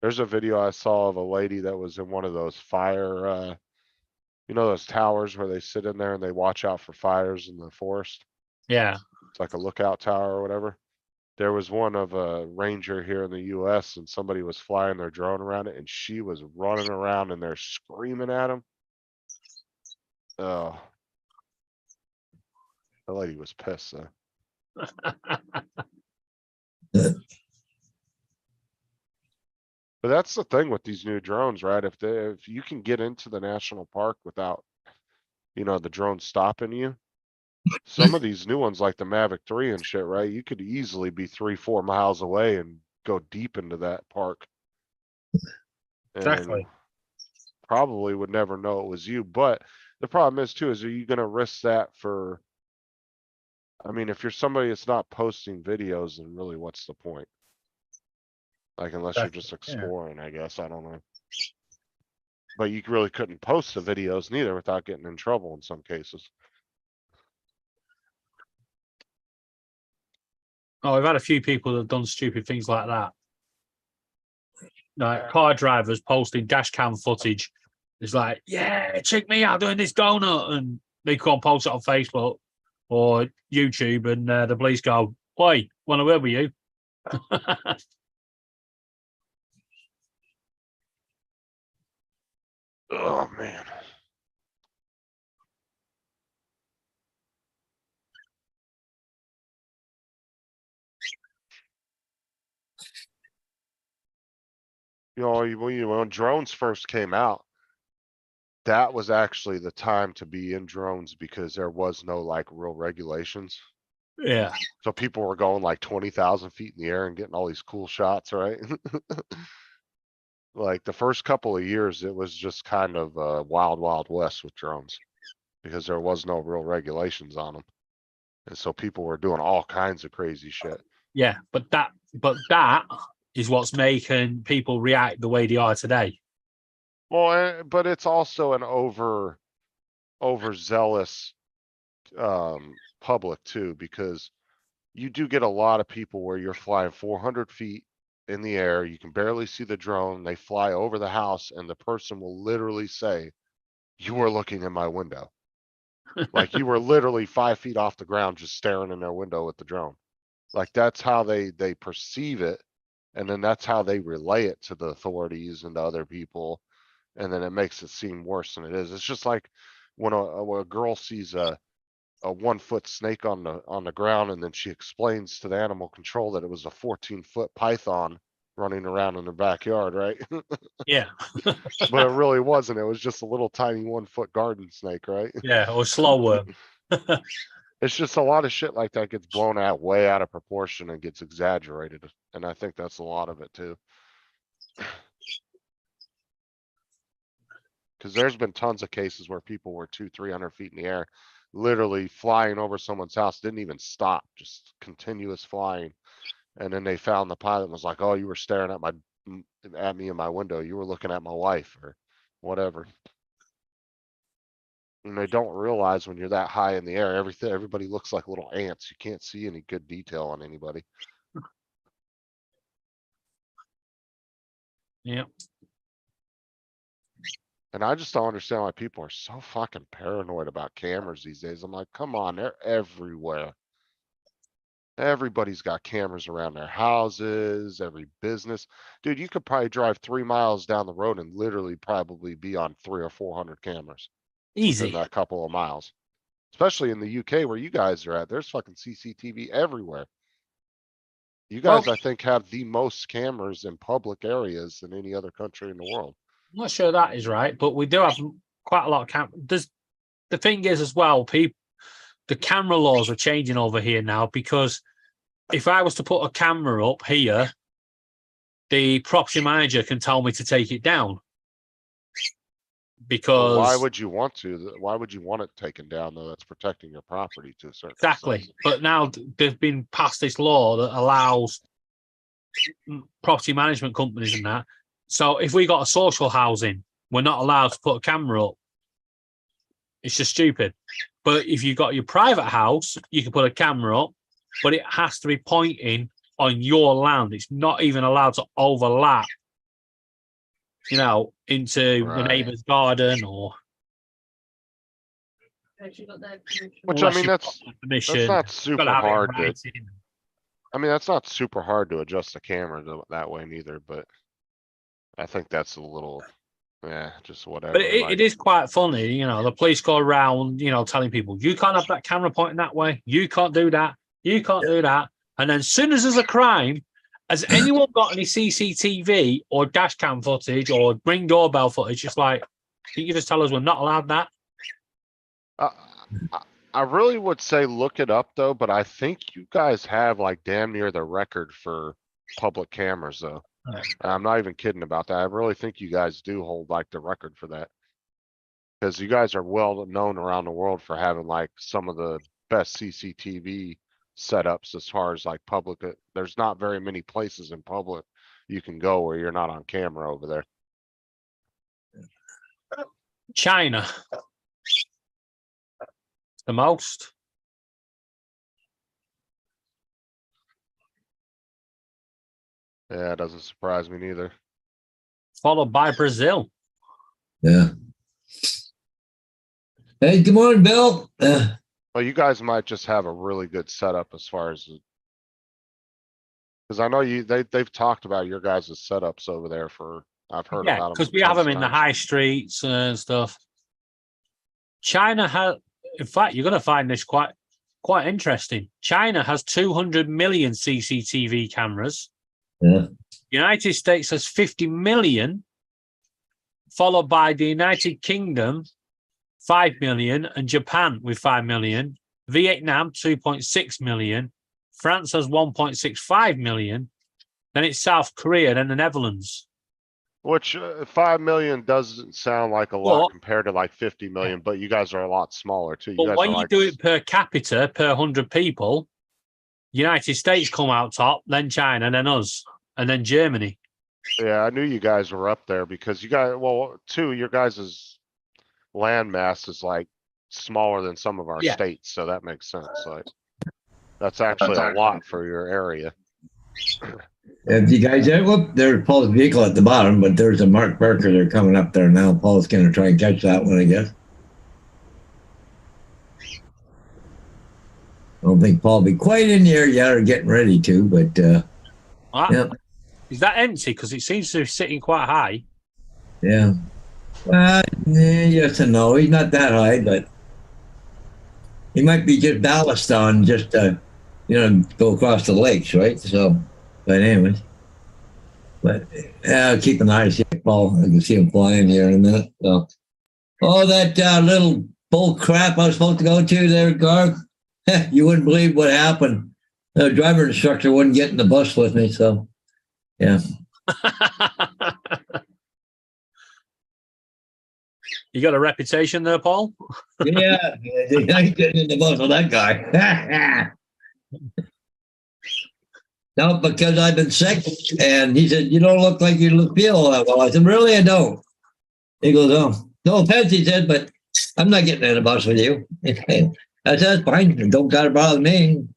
There's a video I saw of a lady that was in one of those fire, you know, those towers where they sit in there and they watch out for fires in the forest. Yeah. It's like a lookout tower or whatever. There was one of a ranger here in the US and somebody was flying their drone around it and she was running around in there screaming at him. Oh. The lady was pissed though. But that's the thing with these new drones, right? If you can get into the national park without, you know, the drone stopping you. Some of these new ones like the Mavic 3 and shit, right? You could easily be 3-4 miles away and go deep into that park. Exactly. And probably would never know it was you. But the problem is too, is are you gonna risk that for, I mean, if you're somebody that's not posting videos, then really what's the point? Like, unless you're just Exactly, yeah. exploring, I guess, I don't know. But you really couldn't post the videos neither without getting in trouble in some cases. Oh, we've had a few people that have done stupid things like that. Like car drivers posting dash cam footage. It's like, yeah, check me out doing this donut. And they go and post it on Facebook or YouTube and the police go, "Why? Want to work with you?" Oh, man. You know, when drones first came out, that was actually the time to be in drones because there was no like real regulations. Yeah. So people were going like 20,000 feet in the air and getting all these cool shots, right? Like the first couple of years, it was just kind of wild, wild west with drones because there was no real regulations on them. And so people were doing all kinds of crazy shit. Yeah. But that is what's making people react the way they are today. Well, but it's also an overzealous public too, because you do get a lot of people where you're flying 400 feet in the air, you can barely see the drone, they fly over the house and the person will literally say, "You were looking in my window." Like you were literally 5 feet off the ground just staring in their window with the drone. Like that's how they perceive it. And then that's how they relay it to the authorities and to other people. And then it makes it seem worse than it is. It's just like when a girl sees a 1-foot snake on the ground and then she explains to the animal control that it was a 14-foot python running around in the backyard, right? Yeah. But it really wasn't. It was just a little tiny 1-foot garden snake, right? Yeah. Or slow worm. It's just a lot of shit like that gets blown out way out of proportion and gets exaggerated. And I think that's a lot of it too. Cause there's been tons of cases where people were 200-300 feet in the air, literally flying over someone's house, didn't even stop, just continuous flying. And then they found the pilot and was like, "Oh, you were staring at me in my window. You were looking at my wife," or whatever. And they don't realize when you're that high in the air, everybody looks like little ants. You can't see any good detail on anybody. Yeah. And I just don't understand why people are so fucking paranoid about cameras these days. I'm like, come on, they're everywhere. Everybody's got cameras around their houses, every business. Dude, you could probably drive 3 miles down the road and literally probably be on 300 or 400 cameras. Easy. In that couple of miles. Especially in the UK where you guys are at, there's fucking CCTV everywhere. You guys, I think, have the most cameras in public areas than any other country in the world. I'm not sure that is right, but we do have quite a lot of cameras. The thing is as well, the camera laws are changing over here now because if I was to put a camera up here, the property manager can tell me to take it down. Because why would you want to? Why would you want it taken down though? That's protecting your property to a certain exactly. extent. But now they've been passed this law that allows property management companies and that So if we got a social housing, we're not allowed to put a camera up. It's just stupid. But if you've got your private house, you can put a camera up, but it has to be pointing on your land. It's not even allowed to overlap, into the Right. neighbour's garden or. Which, I mean, that's permission. not Gotta super have it in hard to, writing. I mean, that's not super hard to adjust the camera that way neither, but I think that's a little, just whatever. But it is quite funny, the police go around, telling people, you can't have that camera pointing that way. You can't do that. You can't do that. And then as soon as there's a crime, has anyone got any CCTV or dash cam footage or ring doorbell footage? Just like, you just tell us we're not allowed that. I really would say look it up though, but I think you guys have like damn near the record for public cameras though. Right. I'm not even kidding about that. I really think you guys do hold like the record for that. Cause you guys are well known around the world for having like some of the best CCTV setups as far as like public. There's not very many places in public you can go where you're not on camera over there. China. The most. Yeah, it doesn't surprise me neither. Followed by Brazil. Yeah. Hey, good morning, Bill. Well, you guys might just have a really good setup as far as. Cause I know they've talked about your guys' setups over there I've heard Yeah, about them. because we have them in the high streets and stuff. China has, in fact, you're going to find this quite interesting. China has 200 million CCTV cameras. Yeah. United States has 50 million, followed by the United Kingdom, 5 million, and Japan with 5 million. Vietnam, 2.6 million. France has 1.65 million. Then it's South Korea, then the Netherlands. Which 5 million doesn't sound like a lot Well, compared to like 50 million, but you guys are a lot smaller too. You But guys when are you like, do it per capita, per 100 people, United States come out top, then China, then us, and then Germany. yeah, I knew you guys were up there because you guys, well, your guys' land mass is like smaller than some of our Yeah. states, so that makes sense. Like, that's actually a lot for your area. If you guys, there's Paul's vehicle at the bottom, but there's a Mark Barker. They're coming up there now. Paul's going to try and catch that one, I guess. I don't think Paul will be quite in here yet or getting ready to, but yeah. Is that empty? Because it seems to be sitting quite high. Yeah. Yes and no. He's not that high, but he might be just ballast on just to, go across the lakes, right? So, but anyways. But keep an eye on Paul. I can see him flying here in a minute. So, that little bull crap I was supposed to go to there, Garth. You wouldn't believe what happened. The driver instructor wouldn't get in the bus with me, so yeah. You got a reputation there, Paul? Yeah, I ain't getting in the bus with that guy. No, because I've been sick, and he said, "You don't look like you feel all that well." I said, "Really, I don't." He goes, "Oh, no offense," he said, "but I'm not getting in the bus with you." I said, "That's fine. Don't gotta bother me."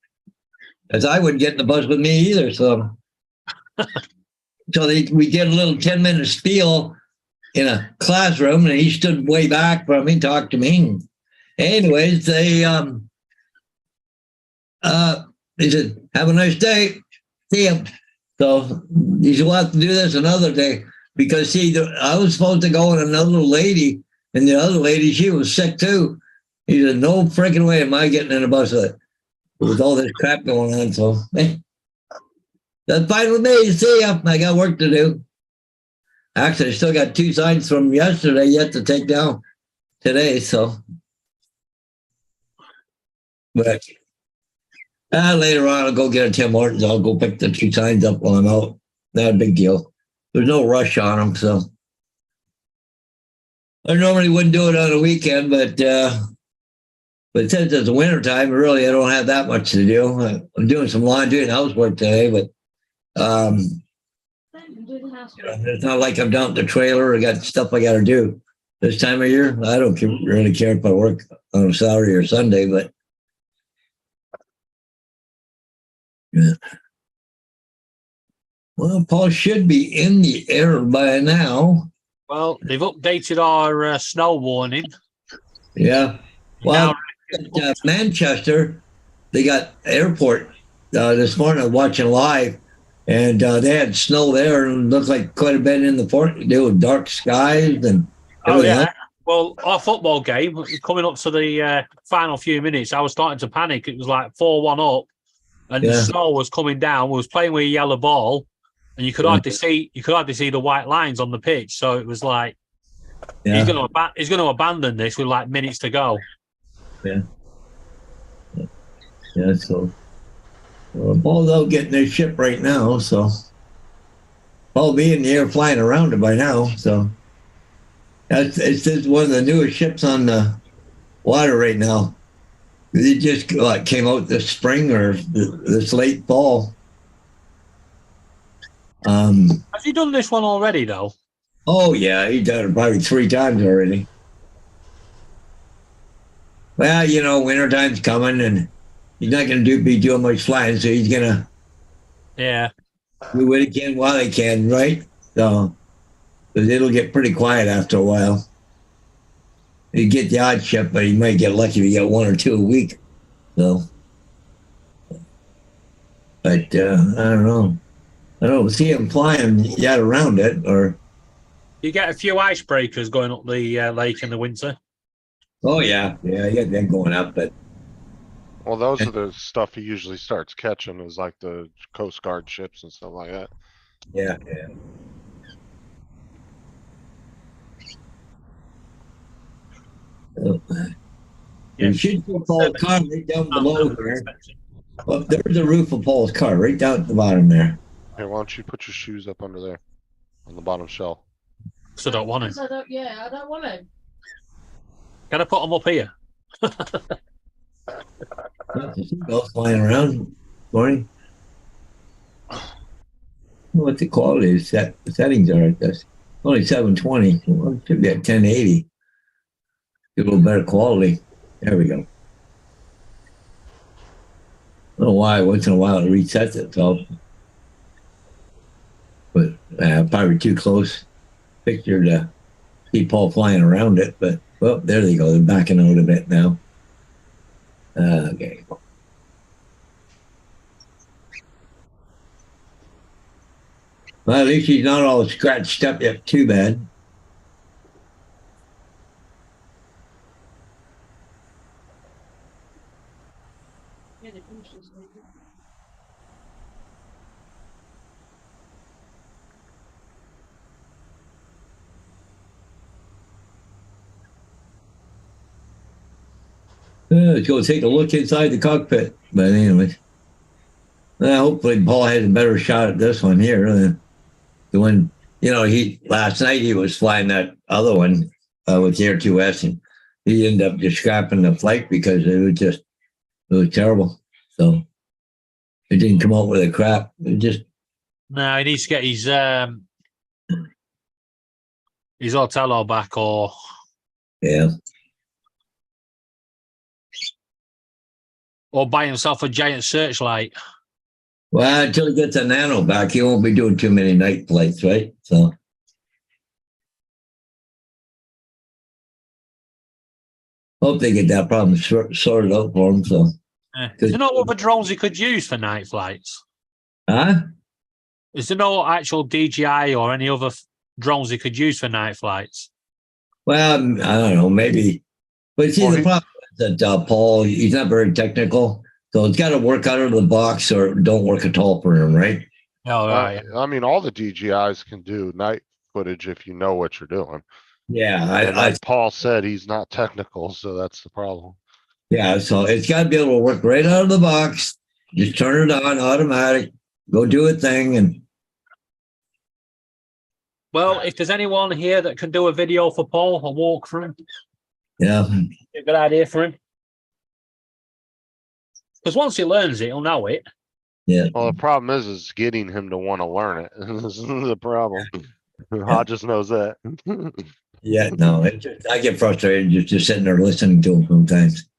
As I wouldn't get in the bus with me either. So, we get a little 10-minute spiel in a classroom, and he stood way back from me, talked to me. Anyways, they said, "Have a nice day. See ya." So he said, "We'll have to do this another day." Because see, I was supposed to go with another lady, and the other lady, she was sick too. He said, "No freaking way am I getting in a bus with all this crap going on." So that's fine with me. See ya. I got work to do. Actually, I still got 2 signs from yesterday yet to take down today. So, but later on, I'll go get a Tim Hortons. I'll go pick the 2 signs up while I'm out. Not a big deal. There's no rush on them, so I normally wouldn't do it on a weekend, but since it's the wintertime, really, I don't have that much to do. I'm doing some laundry and housework today, but It's not like I'm down at the trailer or got stuff I got to do this time of year. I don't really care if I work on a Saturday or Sunday, but yeah. Well, Paul should be in the air by now. Well, they've updated our snow warning. Yeah. Well, Manchester, they got airport this morning. I was watching live, and they had snow there, and it looked like quite a bit in the fort. There were dark skies and Oh everything. yeah. Well, our football game coming up to the final few minutes, I was starting to panic. It was like 4-1 up, and the Yeah. snow was coming down. We was playing with a yellow ball, and you could hardly see the white lines on the pitch. So it was like Yeah. he's going to abandon this with like minutes to go. Yeah, so Paul's out getting their ship right now, so Paul be in the air flying around it by now. So it's just one of the newest ships on the water right now. It just came out this spring or this late fall. Has he done this one already though? Oh yeah, he's done it probably 3 times already. Well, you know, wintertime's coming and he's not going to be doing much flying, so he's going to Yeah. do what he can while he can, right? So, because it'll get pretty quiet after a while. You get the odd ship, but you might get lucky if you get 1 or 2 a week. So, but I don't know. I don't see him flying yet around it, or You get a few icebreakers going up the lake in the winter. oh yeah, you got that going up, but Well, those are the stuff he usually starts catching is like the Coast Guard ships and stuff like that. yeah. Oh, Yeah. you should see Paul's car right down below there. Well, there's the roof of Paul's car right down at the bottom there. Here, why don't you put your shoes up under there on the bottom shelf? So I don't want to. I don't want to. Can I put them up here? Seagulls flying around morning. What the quality is the settings are at this. Only 720. Well, it should be at 1080. Get a little better quality. There we go. I don't know why once in a while it resets itself. But probably too close picture to see Paul flying around it. But well, there they go. They're backing out a bit now. Okay. Well, at least he's not all scratched up yet. Too bad. Yeah, they finished this week. Let's go take a look inside the cockpit. But anyway, hopefully Paul has a better shot at this one here than the one. You know, last night he was flying that other one with the Air 2S, and he ended up just scrapping the flight because it was terrible. So it didn't come out with a crap. It just No, he needs to get his hotel back, or yeah. buy himself a giant searchlight. Well, until he gets a Nano back, he won't be doing too many night flights, right? So hope they get that problem sorted out for him. So, Is there no other drones he could use for night flights? huh? Is there no actual DJI or any other drones he could use for night flights? Well, I don't know, maybe. But see, Well, the problem is that Paul, he's not very technical. So it's got to work out of the box or don't work at all for him, right? Oh, right. I mean, all the DJIs can do night footage if you know what you're doing. Yeah, And like Paul said, he's not technical, so that's the problem. yeah. So it's got to be able to work right out of the box. Just turn it on, automatic. Go do a thing, and Well, if there's anyone here that can do a video for Paul, a walkthrough, yeah, a good idea for him. Because once he learns it, he'll know it. Yeah. Well, the problem is getting him to want to learn it. This is the problem. Hodges knows that. Yeah, no, I get frustrated just sitting there listening to him sometimes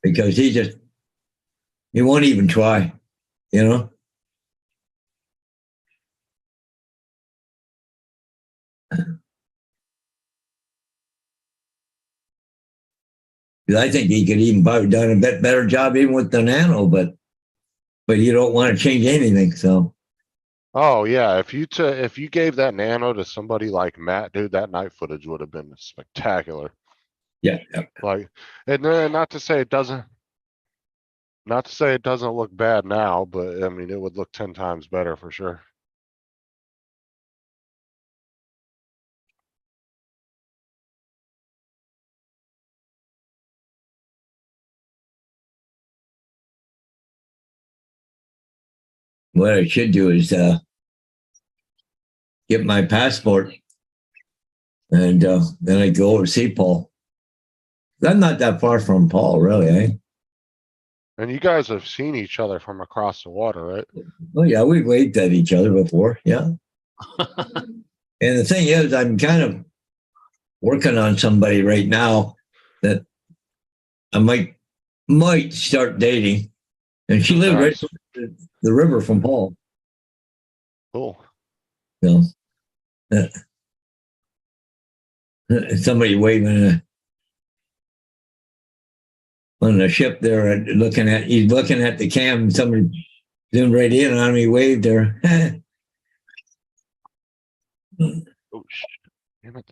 because he won't even try, you know? 'Cause I think he could even probably done a bit better job even with the nano, but you don't want to change anything. So Oh yeah, if you gave that nano to somebody like Matt, dude, that night footage would have been spectacular. yeah, Like, and then not to say it doesn't look bad now, but I mean, it would look 10 times better for sure. what I should do is get my passport and then I go over to see Paul. I'm not that far from Paul, really. Eh? And you guys have seen each other from across the water, right? Oh yeah, we waved at each other before. Yeah. And the thing is, I'm kind of working on somebody right now that I might start dating, and she lived right Nice. across the river from Paul. Cool. So somebody waving on the ship there, he's looking at the cam, and somebody zoomed right in on him. He waved there. Oh shit. Damn it.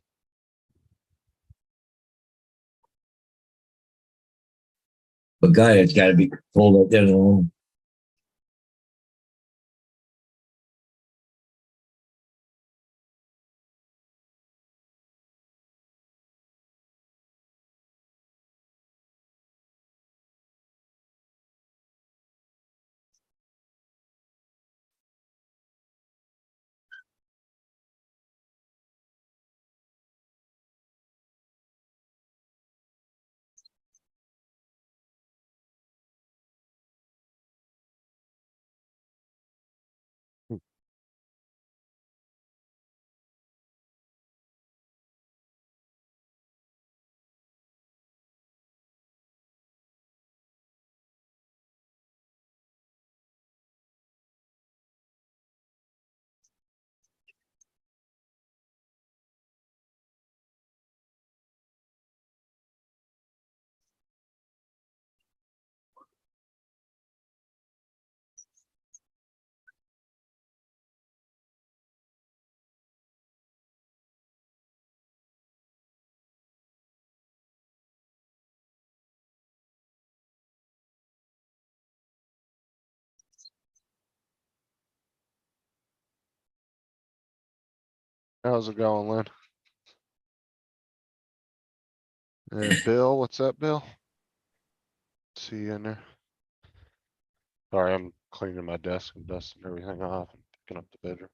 But God, it's got to be cold out there alone. How's it going, Lynn? Bill, what's up, Bill? See you in there. Sorry, I'm cleaning my desk and dusting everything off and picking up the bedroom.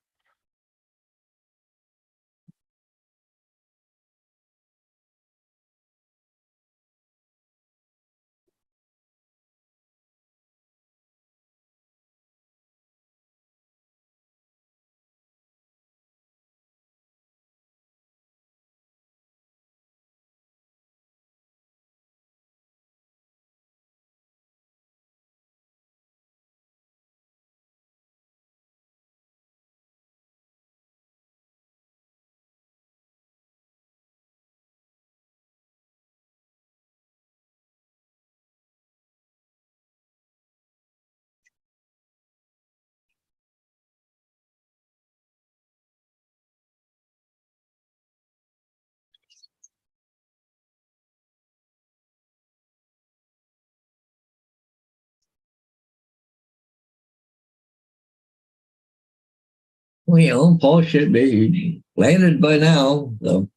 Well, Paul should be landed by now. So,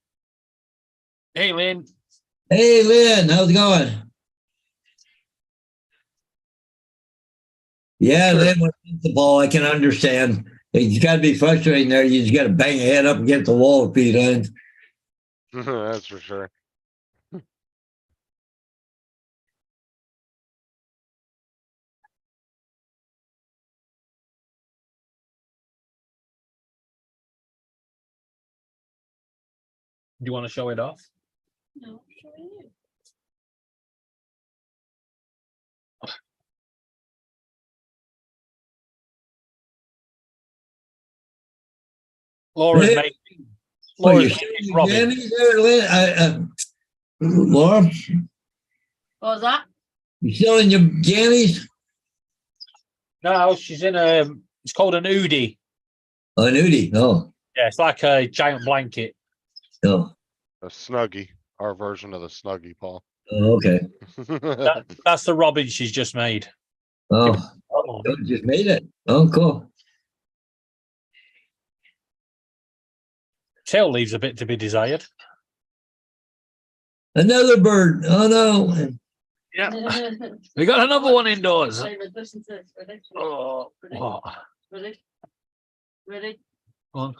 Hey, Lynn. hey, Lynn, how's it going? Yeah, Sure. Lynn, when it comes to Paul, I can understand. It's got to be frustrating there. You just got to bang your head up against the wall a few times. That's for sure. you want to show it off? No, sure you. Laura's Hey. made. Oh, Laura's you made selling this your Robin. Jennies there, Lynn? Laura, What was that? you selling your Jennies? No, she's in a. It's called an Udi. Oh, nudie. No, Yeah, it's like a giant blanket. no. A Snuggie, our version of the Snuggie, Paul. Oh, okay. That's the Robin she's just made. Oh, you just made it. Oh, cool. Tail leaves a bit to be desired. Another bird. Oh, no. Yeah, we got another one indoors. David, listen to this. Ready? Oh, what? Ready? Ready? Go on.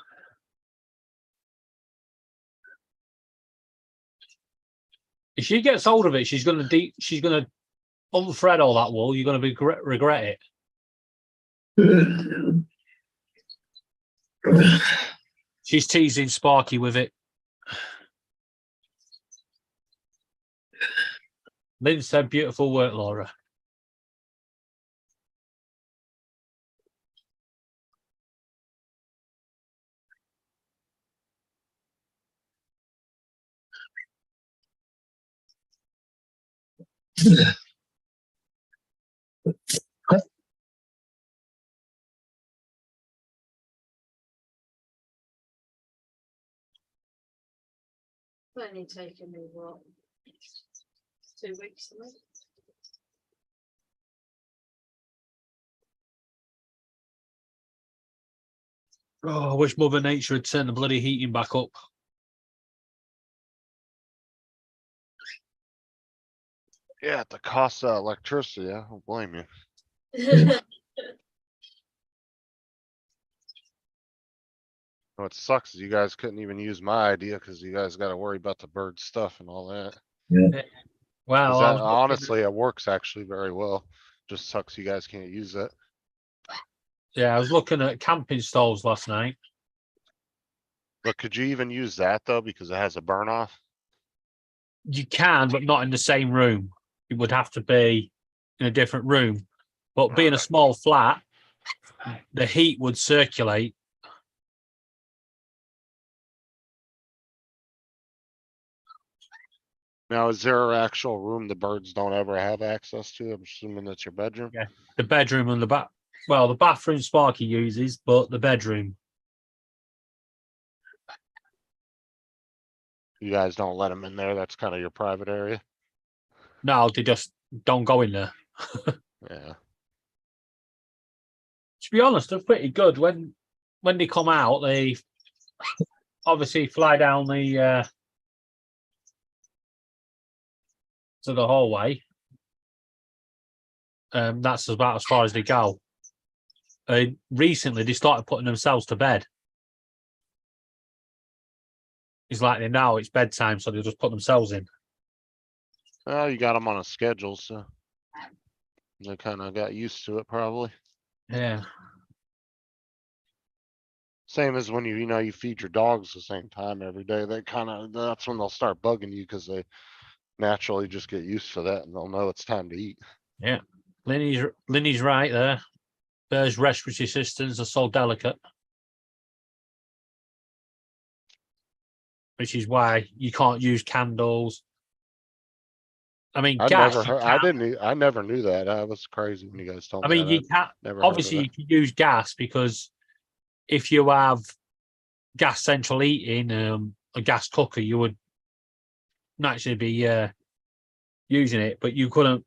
If she gets hold of it, she's gonna unthread all that wool. You're gonna regret it. She's teasing Sparky with it. Lynn said, "Beautiful work, Laura." It's only taken me what? 2 weeks to make. Oh, I wish Mother Nature had turned the bloody heating back up. Yeah, at the cost of electricity, I don't blame you. What sucks is you guys couldn't even use my idea because you guys got to worry about the bird stuff and all that. 'Cause Well, that, honestly, it works actually very well. Just sucks you guys can't use it. yeah, I was looking at camping stalls last night. But could you even use that though? Because it has a burn off? You can, but not in the same room. It would have to be in a different room. But being a small flat, the heat would circulate. Now, is there an actual room the birds don't ever have access to? I'm assuming that's your bedroom. Yeah. The bedroom and the bath. Well, the bathroom Sparky uses, but the bedroom. You guys don't let them in there. That's kind of your private area. No, they just don't go in there. Yeah. To be honest, they're pretty good. When they come out, they obviously fly down the to the hallway. That's about as far as they go. Recently, they started putting themselves to bed. It's like they know it's bedtime, so they just put themselves in. Well, you got them on a schedule, so they kind of got used to it probably. Yeah. Same as when you feed your dogs the same time every day. That's when they'll start bugging you because they naturally just get used to that and they'll know it's time to eat. Yeah. Linny's right there. Bears' respiratory systems are so delicate. Which is why you can't use candles. I mean, gas. I never knew that. I was crazy when you guys told I me. mean, you can't. Never heard of Obviously, that. you can use gas because if you have gas central heating, a gas cooker, you would naturally be using it, but you couldn't.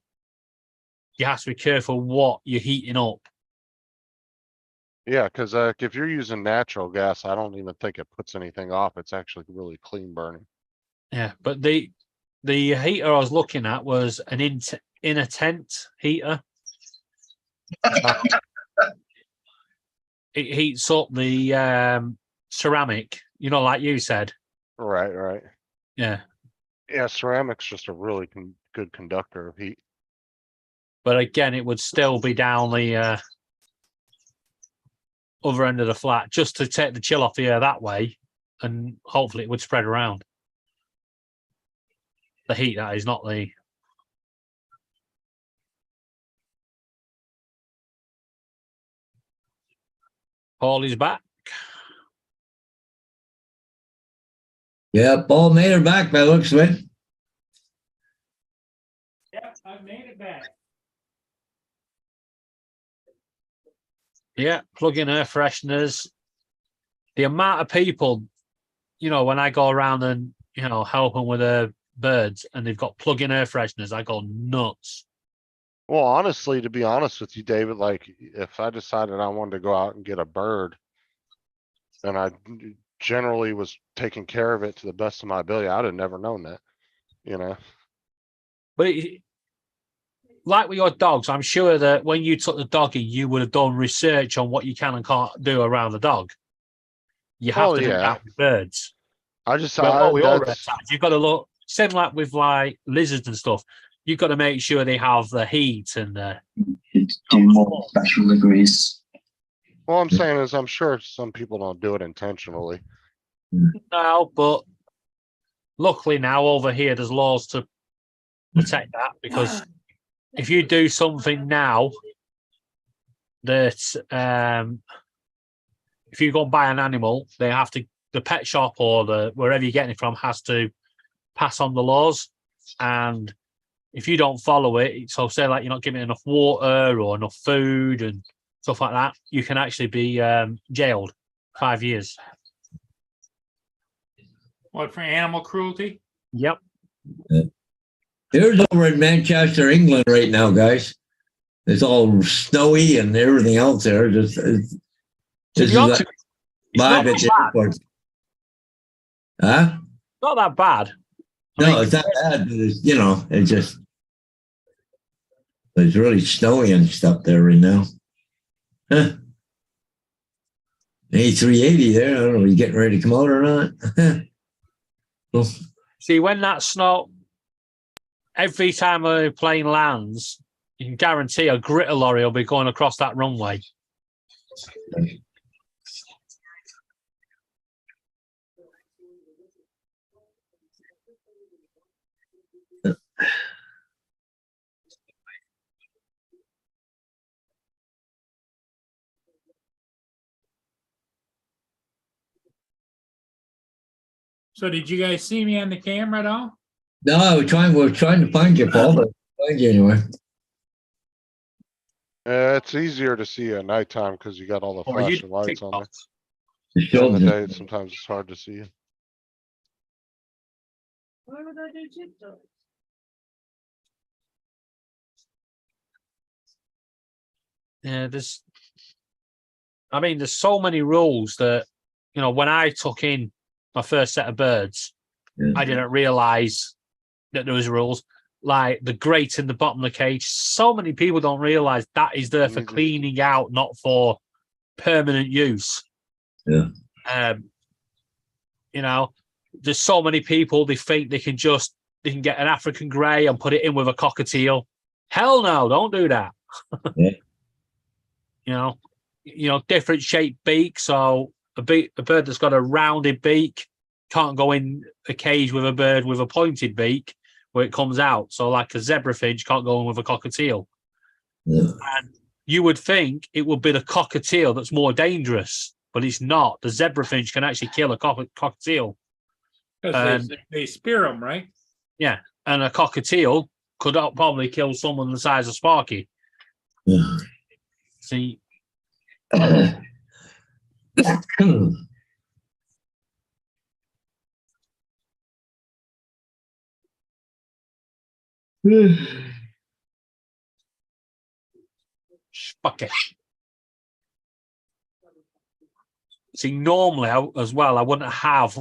You have to be careful what you're heating up. Yeah, because if you're using natural gas, I don't even think it puts anything off. It's actually really clean burning. Yeah, but the heater I was looking at was an inner tent heater. It heats up the ceramic, like you said. Right. Yeah. Yeah, ceramic's just a really good conductor of heat. But again, it would still be down the other end of the flat just to take the chill off the air that way, and hopefully it would spread around. The heat, that is, not the. Paul is back. Yeah, Paul made her back by the looks of it. Yep, I made it back. Yeah, plug in air fresheners. The amount of people, you know, when I go around and, you know, help them with their birds and they've got plug-in air fresheners, I go nuts. Well, honestly, to be honest with you, David, like if I decided I wanted to go out and get a bird and I generally was taking care of it to the best of my ability, I'd have never known that, you know? But like with your dogs, I'm sure that when you took the doggy, you would have done research on what you can and can't do around the dog. You have to do that with birds. Well, with all reptiles, you've got to look, same like with like lizards and stuff. You've got to make sure they have the heat and the. Do more special degrees. All I'm saying is I'm sure some people don't do it intentionally. No, but luckily now over here, there's laws to protect that, because if you do something now that if you go and buy an animal, they have to, the pet shop or the wherever you're getting it from has to pass on the laws. And if you don't follow it, so say like you're not giving enough water or enough food and stuff like that, you can actually be jailed 5 years. What, for animal cruelty? Yep. Here's over in Manchester, England right now, guys. It's all snowy and everything else there. This is live at the airport. Huh? Not that bad. No, it's not bad, but it's, you know, it's really snowy and stuff there right now. Huh. A380 there. I don't know if he's getting ready to come out or not. Well, see, when that snow, every time a plane lands, you can guarantee a gritter lorry will be going across that runway. So did you guys see me on the camera at all? no, we're trying to find you, Paul, but find you anyway. It's easier to see at nighttime because you got all the Or you flashing lights on there. The During the show- day, sometimes it's hard to see you. Why would I do TikTok? Yeah, there's so many rules that, you know, when I took in my first set of birds, Yeah. I didn't realize that there was rules. Like the grate in the bottom of the cage. So many people don't realize that is there for Mhm. cleaning out, not for permanent use. Yeah. You know, there's so many people, they think they can get an African grey and put it in with a cockatiel. Hell no, don't do that. Yeah. You know, different shaped beak. So a bird that's got a rounded beak can't go in a cage with a bird with a pointed beak where it comes out. So like a zebra finch can't go in with a cockatiel. Yeah. And you would think it would be the cockatiel that's more dangerous, but it's not. The zebra finch can actually kill a cockatiel. Because they spear them, right? Yeah. And a cockatiel could probably kill someone the size of Sparky. Yeah. See, Sparky. See, normally as well, I wouldn't have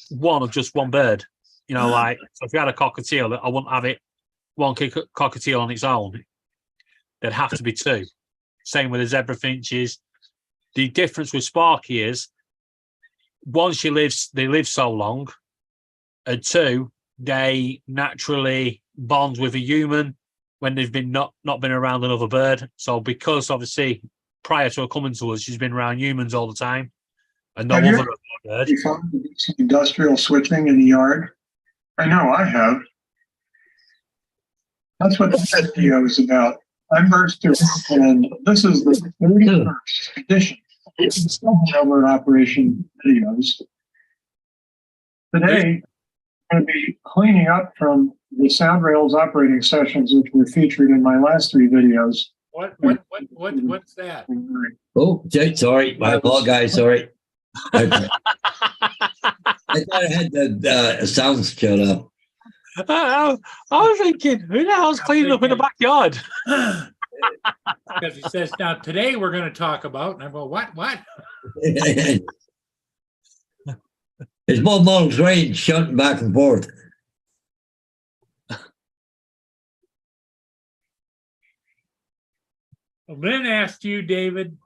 one of just one bird. You know, like, so if you had a cockatiel, I wouldn't have it one cockatiel on its own. There'd have to be two. Same with the zebra finches. The difference with Sparky is, one, they live so long, and two, they naturally bond with a human when they've been not been around another bird. So because obviously prior to her coming to us, she's been around humans all the time, and no Have you- other bird. You found some industrial switching in the yard? I know I have. That's what this video is about. I'm Mercer, and this is the 31st edition of the Snowball Railroad Operation videos. Today, I'm going to be cleaning up from the Sound Rails operating sessions, which were featured in my last 3 videos. What's that? Oh, Jake, sorry, I apologize, sorry. I thought I had the sounds shut up. I was thinking, who the hell's cleaning up in the backyard? Because he says, now today we're going to talk about, and I go, what? It's more model train shunting back and forth. Lynn asked you, David,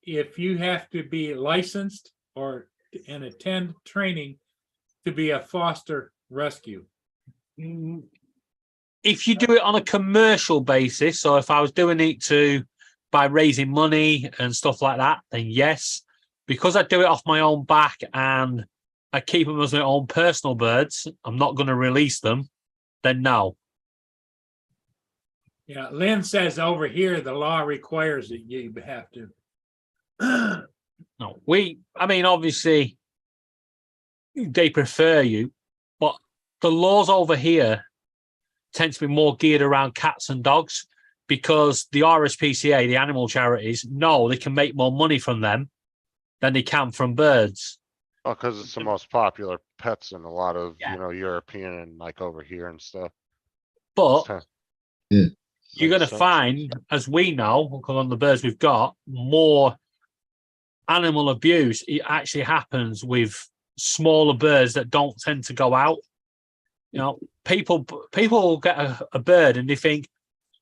if you have to be licensed or and attend training to be a foster rescue. If you do it on a commercial basis, so if I was doing it by raising money and stuff like that, then yes. Because I do it off my own back and I keep them as my own personal birds, I'm not going to release them, then no. Yeah, Lynn says over here, the law requires that you have to. No, obviously they prefer you, but the laws over here tend to be more geared around cats and dogs because the RSPCA, the animal charities, know they can make more money from them than they can from birds. Oh, because it's the most popular pets in a lot of, European and like over here and stuff. But Yeah. you're going to find, as we know, because on the birds we've got, more animal abuse. It actually happens with smaller birds that don't tend to go out. People will get a bird and they think,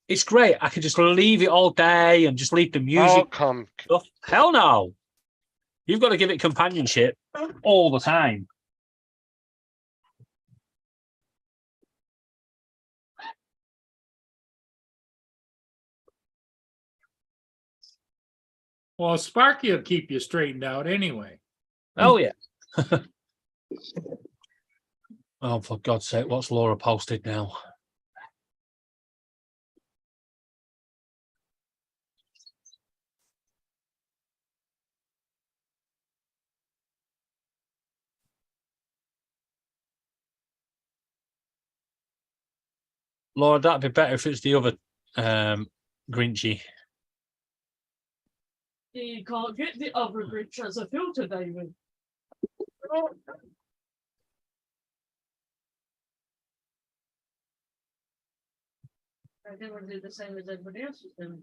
it's great, I can just leave it all day and just leave the music. Stuff. Hell no. You've got to give it companionship all the time. Well, Sparky will keep you straightened out anyway. Oh, yeah. Oh, for God's sake, what's Laura posted now? Laura, that'd be better if it's the other Grinchy. You can't get the other Grinch as a filter, David. I never do the same as everybody else is doing.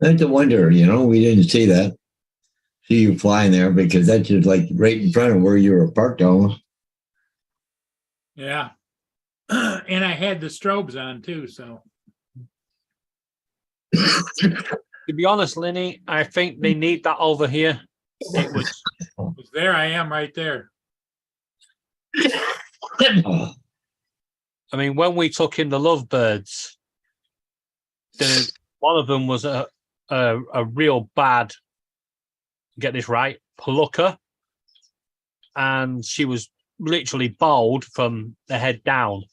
I have to wonder, we didn't see that. See you flying there because that's just like right in front of where you were parked almost. Yeah. And I had the strobes on too, so. To be honest, Lenny, I think they need that over here. It was. There I am right there. I mean, when we took in the lovebirds, one of them was a real bad, get this right, plucker. And she was literally bald from the head down.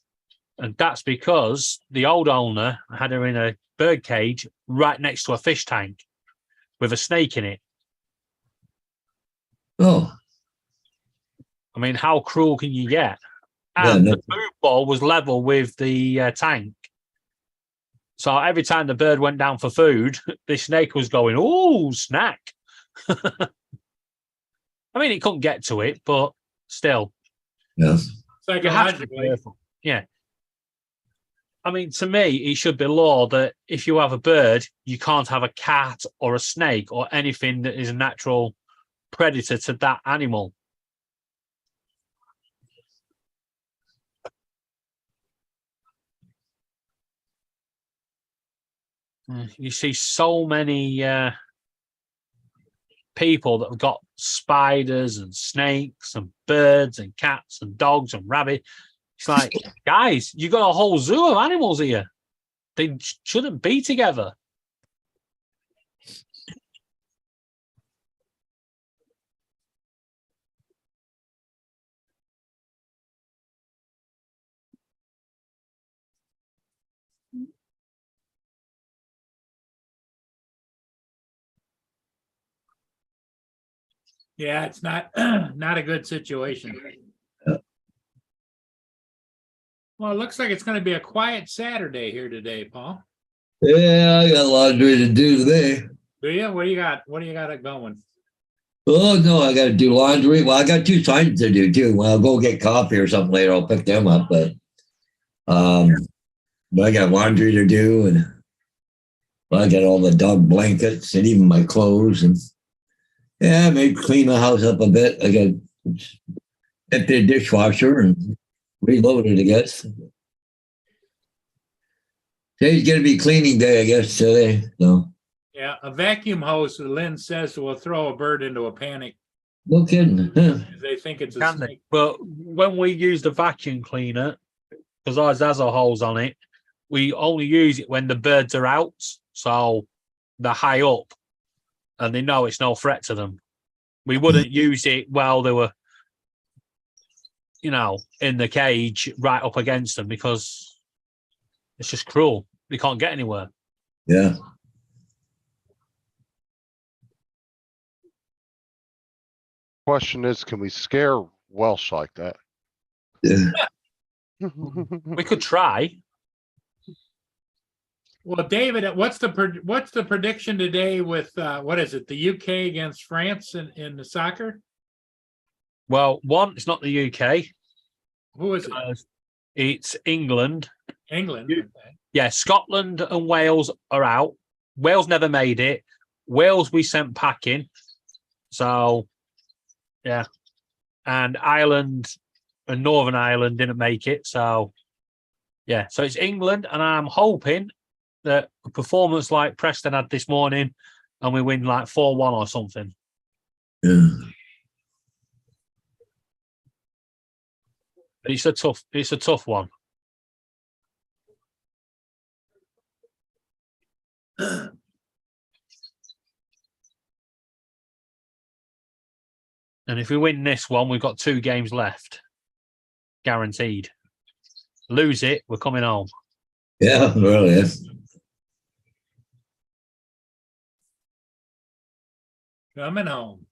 And that's because the old owner had her in a bird cage right next to a fish tank with a snake in it. Oh. I mean, how cruel can you get? And Yeah, the food bowl was level with the tank. So every time the bird went down for food, the snake was going, "Oh, snack." I mean, it couldn't get to it, but still. Yeah. You have to be careful. Yeah. I mean, to me, it should be law that if you have a bird, you can't have a cat or a snake or anything that is a natural predator to that animal. You see so many people that have got spiders and snakes and birds and cats and dogs and rabbits. It's like, guys, you got a whole zoo of animals here. They shouldn't be together. Yeah, it's not not a good situation. Well, it looks like it's going to be a quiet Saturday here today, Paul. Yeah, I got laundry to do today. Do you? What do you got? What do you got it going? Oh no, I got to do laundry. Well, I got 2 signs to do too. Well, I'll go get coffee or something later. I'll pick them up, but I got laundry to do, and I got all the dog blankets and even my clothes, and yeah, maybe clean the house up a bit. I got empty the dishwasher and reload it, I guess. Today's gonna be cleaning day, I guess, today. So Yeah, a vacuum hose, Lynn says, will throw a bird into a panic. no kidding. Huh. They think it's a Can snake. they? But when we use the vacuum cleaner, because ours has a hose on it, we only use it when the birds are out, so they're high up, and they know it's no threat to them. We wouldn't use it while they were, in the cage right up against them, because it's just cruel. They can't get anywhere. Yeah. Question is, can we scare Welsh like that? Yeah. We could try. Well, David, what's the prediction today with what is it? The UK against France in the soccer? Well, it's not the UK. Who is it? It's England. England. Okay. Yeah, Scotland and Wales are out. Wales never made it. Wales we sent packing. So, yeah. And Ireland and Northern Ireland didn't make it. So, yeah. So it's England, and I'm hoping that a performance like Preston had this morning and we win like 4-1 or something. Yeah. It's a tough one. And if we win this one, we've got 2 games left. Guaranteed. Lose it, we're coming home. Yeah, really is. Coming home.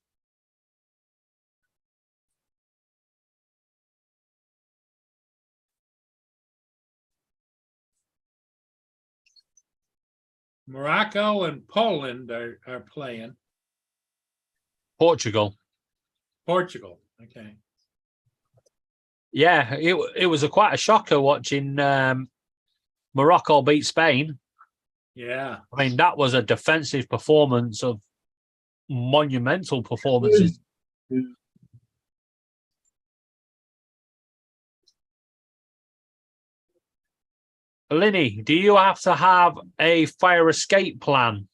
Morocco and Poland are playing. Portugal. Portugal. Okay. Yeah, it was quite a shocker watching Morocco beat Spain. Yeah. I mean, that was a defensive performance of monumental performances. Linny, do you have to have a fire escape plan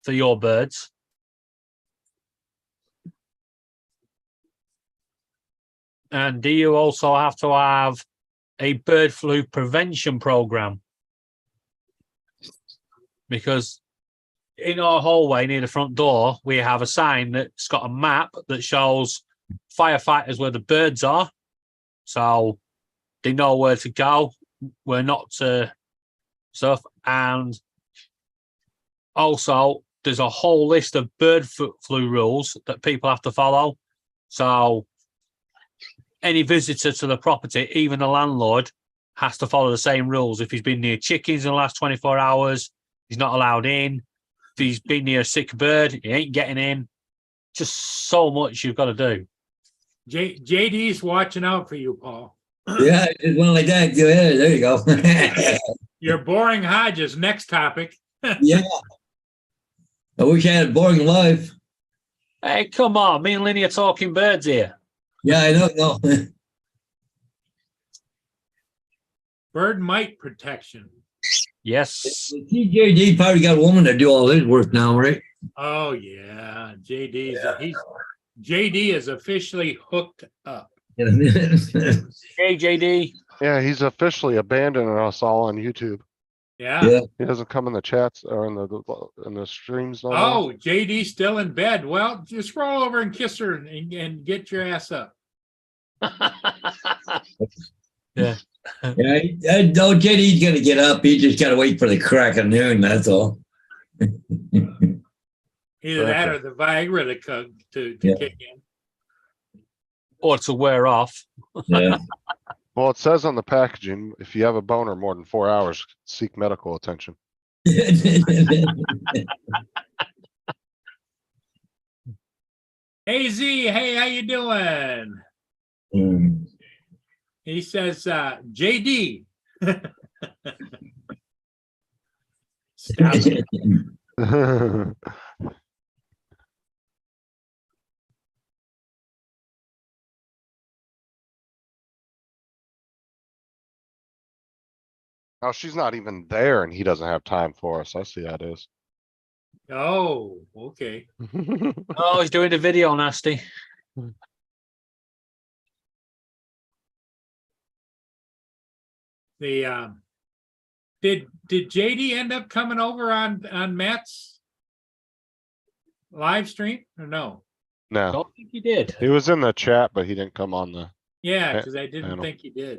for your birds? And do you also have to have a bird flu prevention program? Because in our hallway near the front door, we have a sign that's got a map that shows firefighters where the birds are. So they know where to go. We're not stuff. And also, there's a whole list of bird flu rules that people have to follow. So any visitor to the property, even the landlord, has to follow the same rules. If he's been near chickens in the last 24 hours, he's not allowed in. If he's been near a sick bird, he ain't getting in. Just so much you've got to do. JD's watching out for you, Paul. Yeah, just one like that. Yeah, there you go. Your boring Hodges, next topic. Yeah. I wish I had a boring life. Hey, come on. Me and Linny are talking birds here. Yeah, I don't know. Bird mite protection. Yes. TJD probably got a woman to do all his work now, right? Oh, yeah, JD is officially hooked up. Hey, JD. Yeah, he's officially abandoning us all on YouTube. Yeah. Yeah. He doesn't come in the chats or in the streams no more. Oh, JD's still in bed. Well, just roll over and kiss her and get your ass up. Yeah. Yeah, no, JD's gonna get up. He just gotta wait for the crack of noon. That's all. Either that or the Viagra to Yeah. kick in. Or to wear off. Yeah. Well, it says on the packaging, if you have a boner more than 4 hours, seek medical attention. Hey Z, hey, how you doing? Mm. He says, JD. Stop it. Oh, she's not even there and he doesn't have time for us. I see how it is. Oh, okay. Oh, he's doing a video, nasty. The did JD end up coming over on Matt's live stream or no? No, Don't think he did. he was in the chat, but he didn't come on the. Yeah, because I didn't Panel. think he did.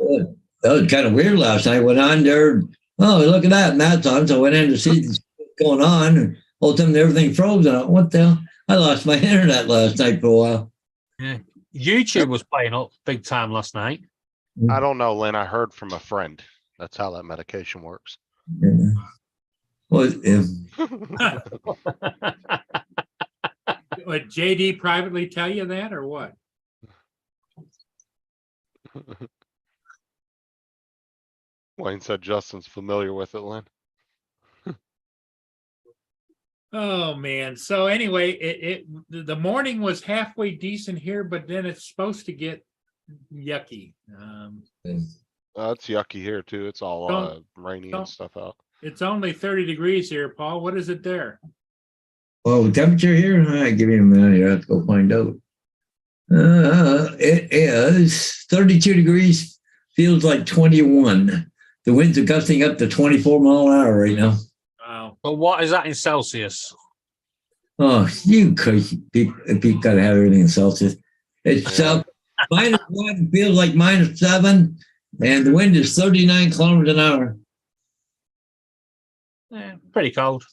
That was kind of weird last night. Went on there. Oh, look at that. Matt's on. So I went in to see what's going on. And all of a sudden everything froze. And what the hell? I lost my internet last night for a while. Yeah. YouTube was playing up big time last night. I don't know, Lynn. I heard from a friend. That's how that medication works. Yeah. Well, Would JD privately tell you that or what? Wayne said Justin's familiar with it, Lynn. Oh man. So anyway, the morning was halfway decent here, but then it's supposed to get yucky. It's yucky here too. It's all rainy don't- and stuff out. It's only 30 degrees here, Paul. What is it there? well, the temperature here, give me a minute here. I have to go find out. It is 32 degrees, feels like 21. The winds are gusting up to 24 mile an hour right now. Wow. But what is that in Celsius? Oh, you crazy people, you gotta have everything in Celsius. It's -1, feels like -7, and the wind is 39 kilometers an hour. Pretty cold.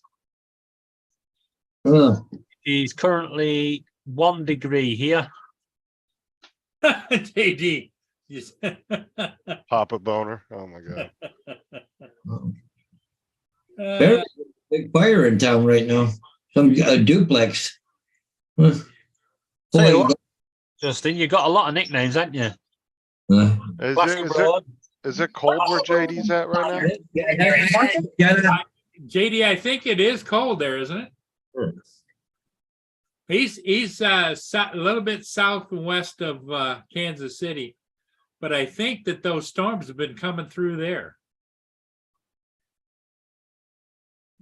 Oh, He's currently 1 degree here. JD. Yes. Papa boner. Oh my god. there's a big fire in town right now. Some duplex. Huh. Tell you Boy, what, Justin, you got a lot of nicknames, haven't you? Is it cold where JD's at right now? JD, I think it is cold there, isn't it? Sure. He's a little bit southwest of Kansas City, but I think that those storms have been coming through there.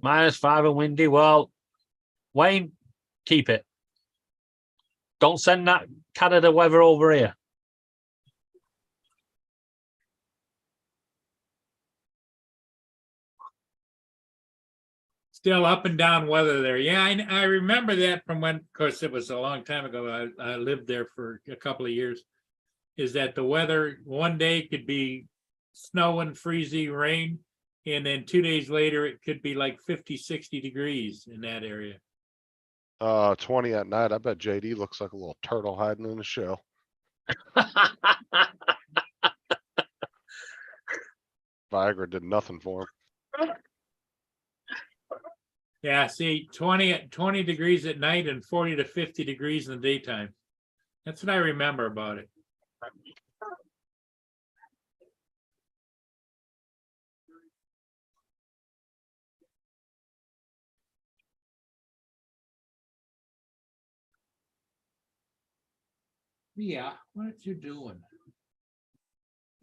-5 and windy. Well, Wayne, keep it. Don't send that Canada weather over here. Still up and down weather there. Yeah, I remember that from when, of course, it was a long time ago. I lived there for a couple of years. Is that the weather one day could be snow and freezing rain, and then 2 days later it could be like 50, 60 degrees in that area. 20 at night. I bet JD looks like a little turtle hiding in a shell. Viagra did nothing for him. Yeah, see, 20 degrees at night and 40 to 50 degrees in the daytime. That's what I remember about it. Yeah, what you doing?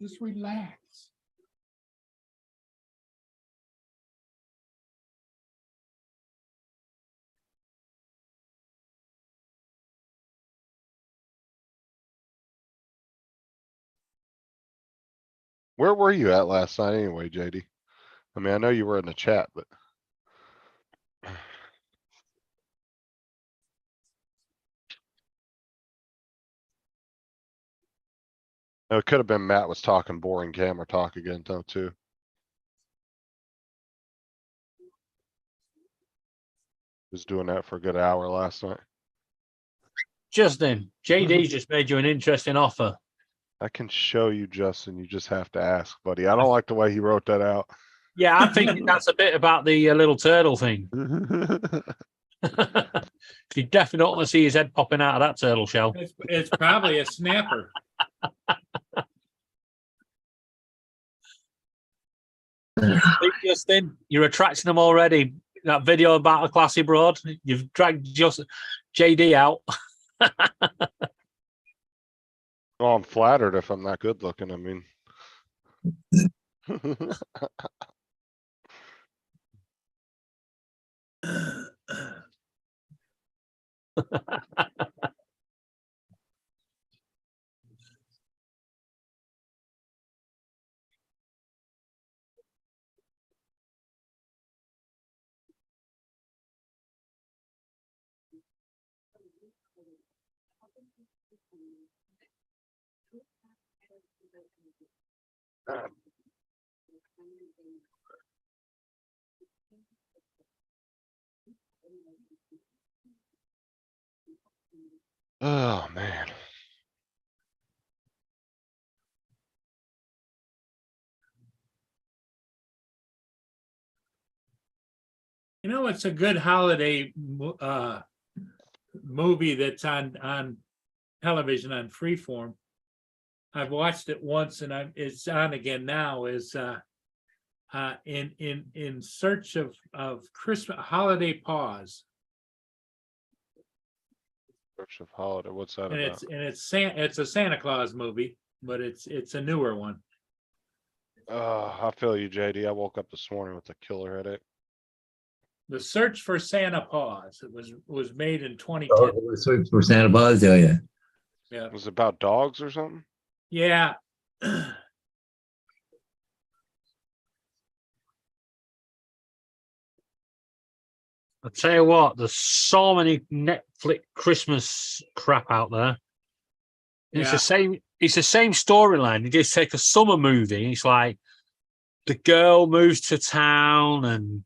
Just relax. Where were you at last night anyway, JD? I mean, I know you were in the chat, but. It could have been Matt was talking boring camera talk again though, too. Was doing that for a good hour last night. Justin, JD just made you an interesting offer. I can show you, Justin. You just have to ask, buddy. I don't like the way he wrote that out. Yeah, I think that's a bit about the little turtle thing. You definitely don't want to see his head popping out of that turtle shell. It's probably a snapper. Justin, you're attracting them already. That video about a classy broad, you've dragged just JD out. Well, I'm flattered if I'm that good looking. I mean. Oh, man. You know, it's a good holiday movie that's on television on Freeform. I've watched it once and it's on again now. Is in search of Christmas holiday pause, Search of Holiday. What's that and about? it's a Santa Claus movie, but it's a newer one. I feel you, JD. I woke up this morning with a killer headache. The Search for Santa Paws. It was made in 2010. Oh, search for Santa Claus. Oh, yeah. Yeah. It was about dogs or something? Yeah. I'll tell you what, there's so many Netflix Christmas crap out there. It's the same. It's the same storyline. You just take a summer movie. It's like the girl moves to town and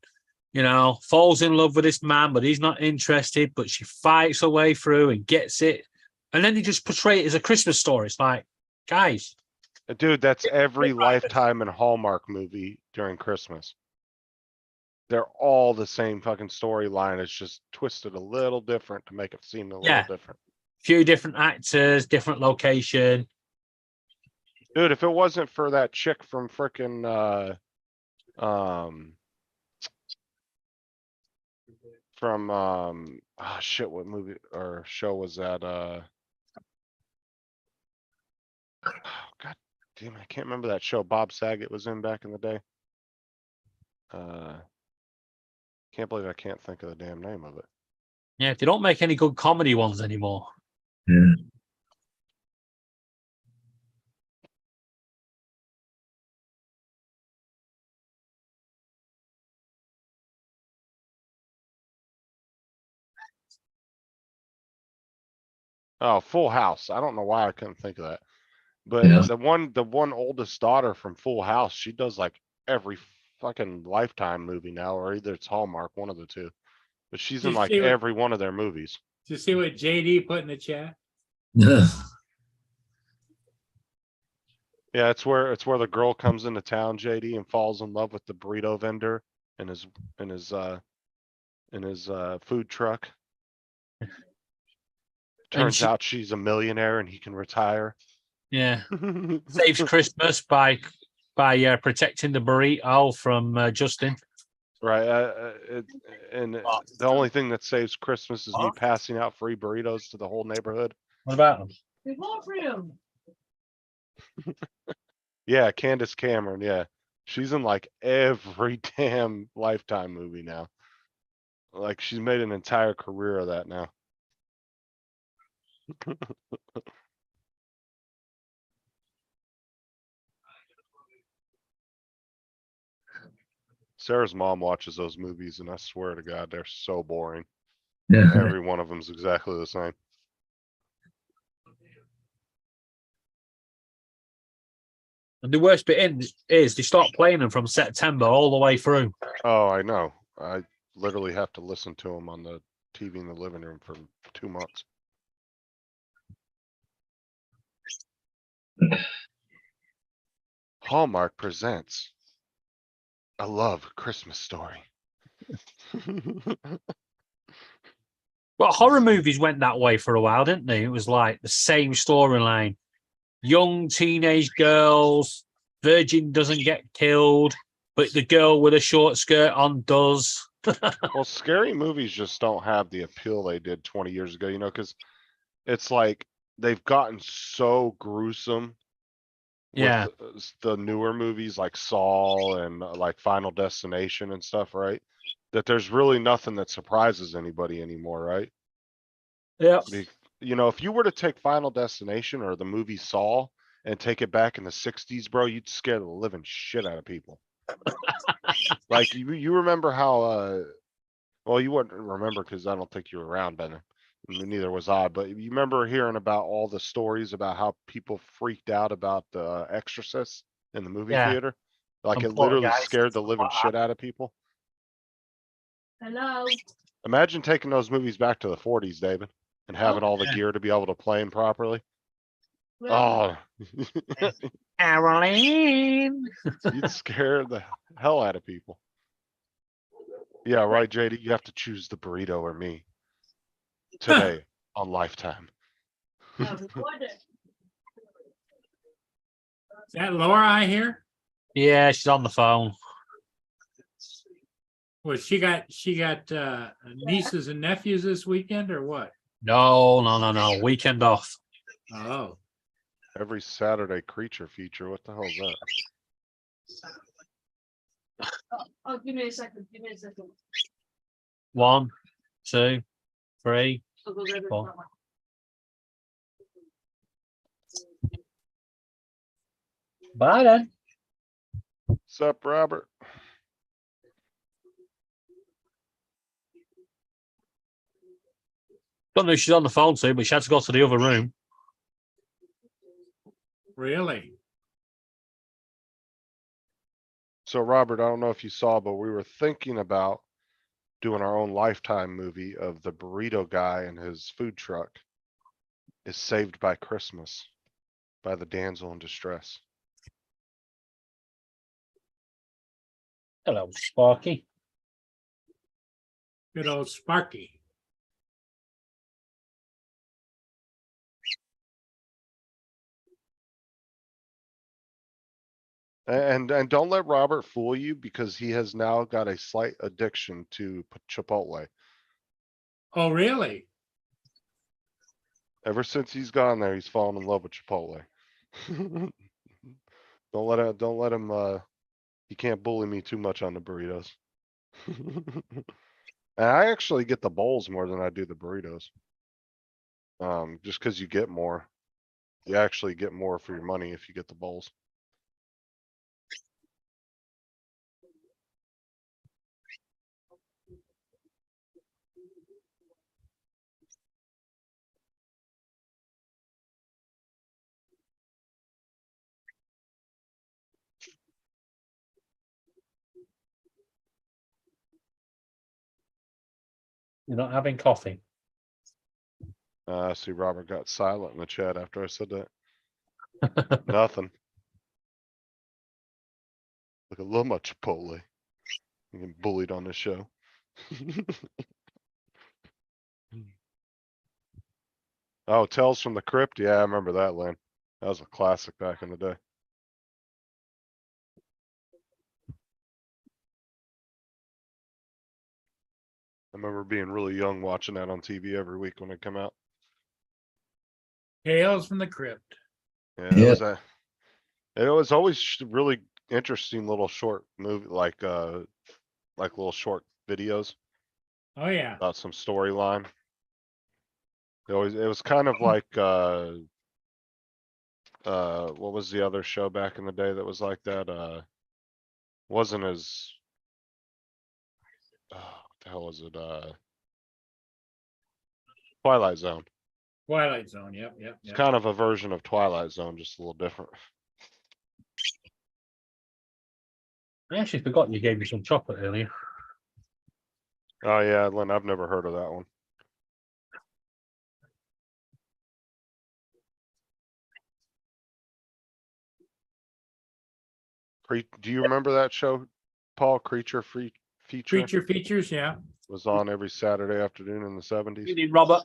falls in love with this man, but he's not interested. But she fights her way through and gets it. And then they just portray it as a Christmas story. It's like, guys, Dude, that's every Lifetime and Hallmark movie during Christmas. They're all the same fucking storyline. It's just twisted a little different to make it seem a little different. few different actors, different location. Dude, if it wasn't for that chick from frickin' shit, what movie or show was that? God damn it, I can't remember that show Bob Saget was in back in the day. Can't believe I can't think of the damn name of it. Yeah, they don't make any good comedy ones anymore. Yeah. Oh, Full House. I don't know why I couldn't think of that. But Yeah. the one oldest daughter from Full House, she does like every fucking Lifetime movie now, or either it's Hallmark, one of the two. But she's in You like see what- every one of their movies. Did you see what JD put in the chat? Yeah. Yeah, it's where the girl comes into town, JD, and falls in love with the burrito vendor in his food truck. Turns she- out she's a millionaire and he can retire. Yeah, saves Christmas by protecting the burrito from Justin. Right, the only thing that saves Christmas is me passing out free burritos to the whole neighborhood. What about them? We want for him. Yeah, Candace Cameron, yeah. She's in like every damn Lifetime movie now. Like she's made an entire career of that now. Sarah's mom watches those movies and I swear to God, they're so boring. Yeah. Every one of them's exactly the same. And the worst bit in is they start playing them from September all the way through. Oh, I know. I literally have to listen to them on the TV in the living room for 2 months. Hallmark presents A Love Christmas Story. But horror movies went that way for a while, didn't they? It was like the same storyline. Young teenage girls, virgin doesn't get killed, but the girl with a short skirt on does. Well, scary movies just don't have the appeal they did 20 years ago, you know, because it's like they've gotten so gruesome Yeah. with the newer movies like Saw and like Final Destination and stuff, right? That there's really nothing that surprises anybody anymore, right? Yeah. You know, if you were to take Final Destination or the movie Saw and take it back in the 60s, bro, you'd scare the living shit out of people. Like you remember how well, you wouldn't remember because I don't think you were around then. Neither was I, but you remember hearing about all the stories about how people freaked out about the Exorcist in the movie Yeah. theater? Like And it poor literally guys. scared the living shit out of people. Hello. Imagine taking those movies back to the 40s, David, and having all the gear to be able to play them properly. Oh, Caroline. you'd scare the hell out of people. Yeah, right, JD. You have to choose the burrito or me today on Lifetime. Is that Laura I hear? Yeah, she's on the phone. Well, she got nieces and nephews this weekend or what? No. Weekend off. Oh, Every Saturday creature feature. What the hell is that? Oh, give me a second. 1, 2, 3, I'll go grab it. 4. Bye then. Sup, Robert? Don't know if she's on the phone too, but she had to go to the other room. really? So, Robert, I don't know if you saw, but we were thinking about doing our own Lifetime movie of the burrito guy and his food truck is saved by Christmas by the damsel in distress. Hello, Sparky. Good old Sparky. And don't let Robert fool you because he has now got a slight addiction to Chipotle. Oh, really? Ever since he's gone there, he's fallen in love with Chipotle. Don't let him, he can't bully me too much on the burritos. And I actually get the bowls more than I do the burritos. Just cause you get more. You actually get more for your money if you get the bowls. You're not having coffee. I see Robert got silent in the chat after I said that. Nothing. Look, I love my Chipotle. I'm getting bullied on this show. Oh, Tales from the Crypt. Yeah, I remember that, Lynn. That was a classic back in the day. I remember being really young watching that on TV every week when it came out. Tales from the Crypt. Yeah, it was always really interesting little short movie, like little short videos Oh, yeah. about some storyline. It was kind of like what was the other show back in the day that was like that? Wasn't as what the hell is it? Twilight Zone. Twilight Zone, yep, It's kind of a version of Twilight Zone, just a little different. I actually forgot you gave me some chocolate earlier. Oh yeah, Lynn, I've never heard of that one. Do you remember that show, Paul? Creature Feature Creature Features, yeah. was on every Saturday afternoon in the 70s. You need Robert.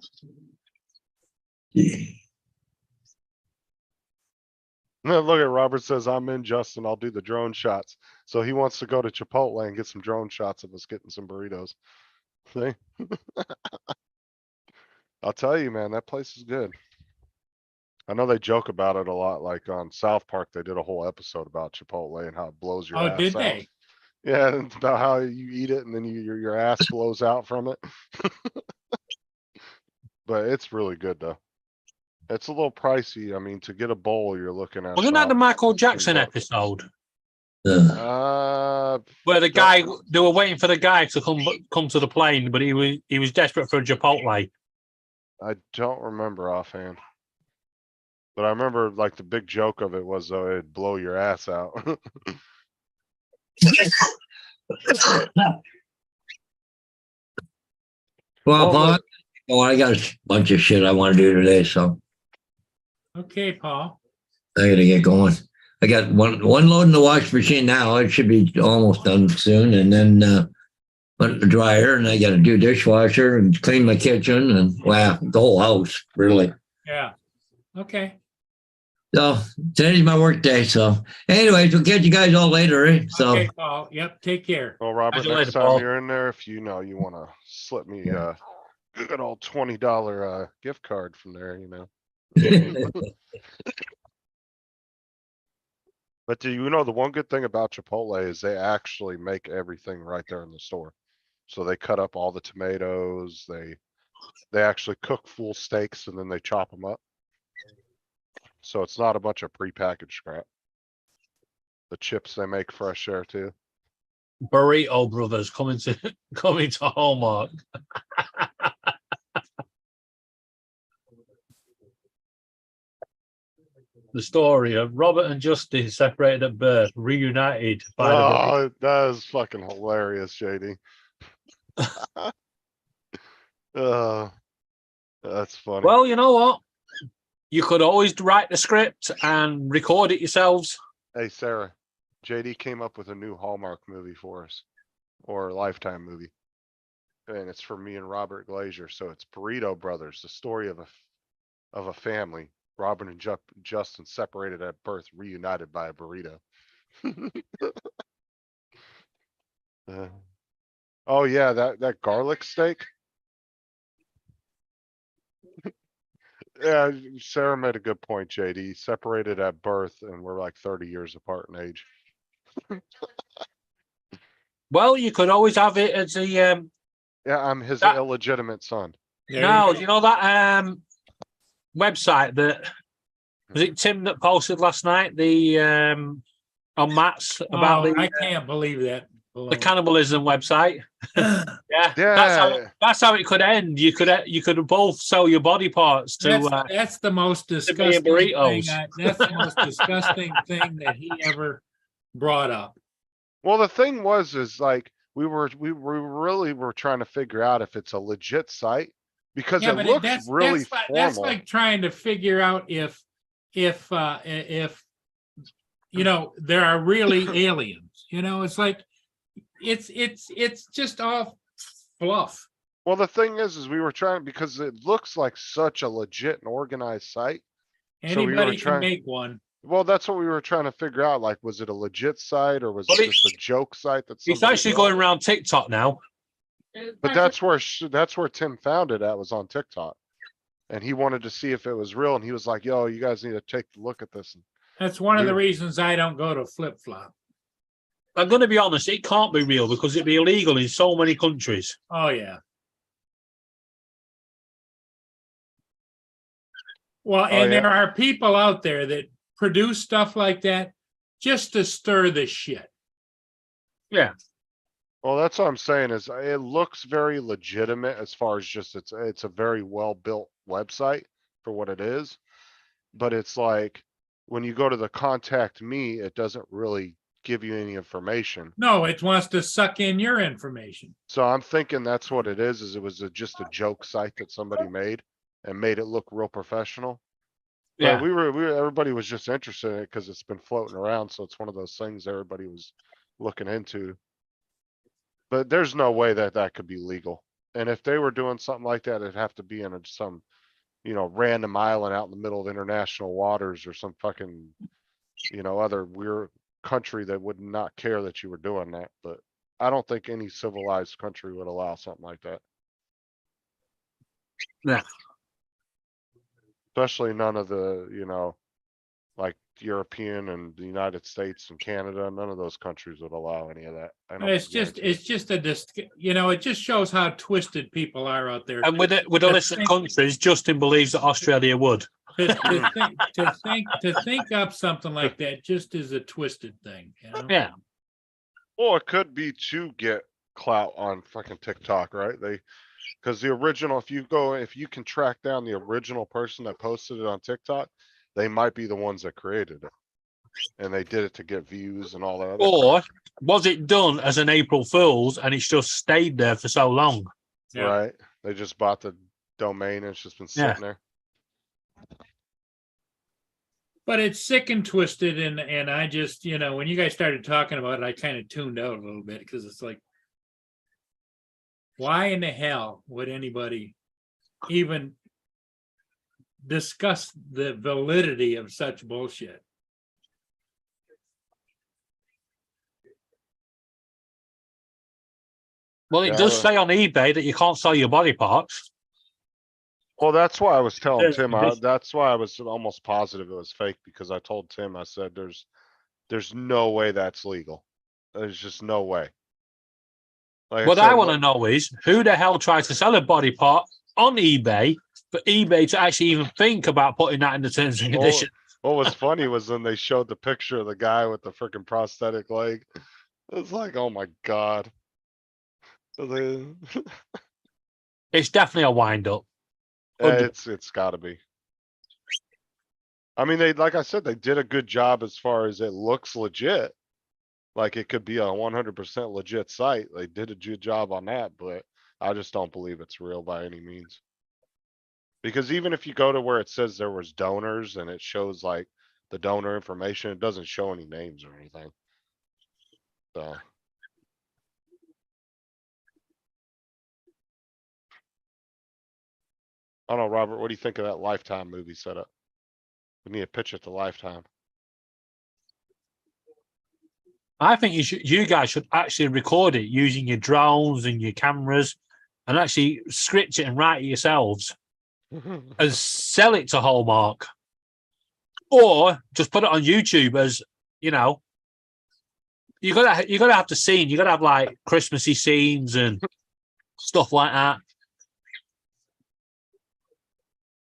Look at Robert says, I'm in, Justin. I'll do the drone shots. So he wants to go to Chipotle and get some drone shots of us getting some burritos. See? I'll tell you, man, that place is good. I know they joke about it a lot. Like on South Park, they did a whole episode about Chipotle and how it blows your Oh, ass did out. they? Yeah, and about how you eat it and then your ass blows out from it. But it's really good though. It's a little pricey. I mean, to get a bowl, you're looking at Wasn't that the about Michael Jackson $15. episode Uh, where the guy they were waiting for the guy to come to the plane, but he was desperate for a Chipotle. I don't remember offhand. But I remember like the big joke of it was though it'd blow your ass out. Well, Paul, I got a bunch of shit I want to do today, so Okay, Paul. I gotta get going. I got one load in the wash machine now. It should be almost done soon, and then put the dryer, and I got to do dishwasher and clean my kitchen and wow, the whole house really. Yeah. Okay. So today's my work day. So, anyways, we'll catch you guys all later. Eh? So, Okay, Paul. Yep. Take care. Well, Robert, Catch you next later, time Paul. you're in there, if you know you want to slip me a good old $20 gift card from there, you know. But do you know the one good thing about Chipotle is they actually make everything right there in the store. So they cut up all the tomatoes. They actually cook full steaks and then they chop them up. So it's not a bunch of prepackaged crap. The chips they make fresh there too. Burrito Brothers coming to Hallmark. The story of Robert and Justin separated at birth, reunited by the Oh, that is fucking hilarious, JD. That's funny. Well, you know what? You could always write the script and record it yourselves. Hey, Sarah, JD came up with a new Hallmark movie for us, or a Lifetime movie. And it's for me and Robert Glazier. So it's Burrito Brothers, the story of a family. Robert and Justin separated at birth, reunited by a burrito. Oh yeah, that garlic steak. Yeah, Sarah made a good point, JD. Separated at birth and we're like 30 years apart in age. Well, you could always have it as a Yeah, I'm his That- illegitimate son. There no, go. you know that website that was it Tim that posted last night the on Matt's about Oh, I the can't believe that. cannibalism website. Yeah, Yeah. that's how it could end. You could both sell your body parts to That's the most be in disgusting burritos. thing. That's the most disgusting thing that he ever brought up. Well, the thing was, is like, we really were trying to figure out if it's a legit site because Yeah, it but looks really that's formal. like trying to figure out if you know there are really aliens. You know, it's like it's just all fluff. Well, the thing is we were trying because it looks like such a legit and organized site. So we were Anybody can trying- make one. Well, that's what we were trying to figure out. Like, was it a legit site or was Well, it just a joke site? It's somebody actually built? going around TikTok now. But that's where Tim found it at, was on TikTok. And he wanted to see if it was real. And he was like, yo, you guys need to take a look at this. That's one of the We- reasons I don't go to Flip Flop. I'm going to be honest, it can't be real because it'd be illegal in so many countries. Oh yeah. Well, and yeah. there are people out there that produce stuff like that just to stir the shit. Yeah. Well, that's what I'm saying is it looks very legitimate as far as just it's a very well-built website for what it is. But it's like, when you go to the contact me, it doesn't really give you any information. No, it wants to suck in your information. So I'm thinking that's what it is it was just a joke site that somebody made and made it look real professional. But Yeah. we were, everybody was just interested in it because it's been floating around, so it's one of those things everybody was looking into. But there's no way that that could be legal. And if they were doing something like that, it'd have to be in some, random island out in the middle of international waters or some fucking, other weird country that would not care that you were doing that. But I don't think any civilized country would allow something like that. Yeah. Especially none of the, like European and the United States and Canada, none of those countries would allow any of that. It's just it just shows how twisted people are out there. And with a list of countries, Justin believes that Australia would. To think up something like that just is a twisted thing. Yeah. Well, it could be to get clout on fucking TikTok, right? Because the original, if you can track down the original person that posted it on TikTok, they might be the ones that created it. And they did it to get views and all that. Or was it done as an April Fool's and it's just stayed there for so long? Yeah. Right. They just bought the domain and it's just been sitting there. But it's sick and twisted, and I just, when you guys started talking about it, I kind of tuned out a little bit because it's like, why in the hell would anybody even discuss the validity of such bullshit? Well, it does say on eBay that you can't sell your body parts. Well, that's why I was telling There's- Tim, there's- that's why I was almost positive it was fake, because I told Tim, I said, there's no way that's legal. There's just no way. Like What said, I want to know is who the hell tries to sell a body part on eBay for eBay to actually even think about putting that in the terms and conditions. What was funny was when they showed the picture of the guy with the freaking prosthetic leg. It's like, oh my God. It's definitely a wind up. It's gotta be. I mean, like I said, they did a good job as far as it looks legit. Like it could be a 100% legit site. They did a good job on that, but I just don't believe it's real by any means. Because even if you go to where it says there was donors and it shows like the donor information, it doesn't show any names or anything. So. I don't know, Robert, what do you think of that Lifetime movie setup? We need a pitch at the Lifetime. I think you guys should actually record it using your drones and your cameras and actually script it and write it yourselves and sell it to Hallmark. Or just put it on YouTube as, you gotta have the scene. You gotta have like Christmassy scenes and stuff like that.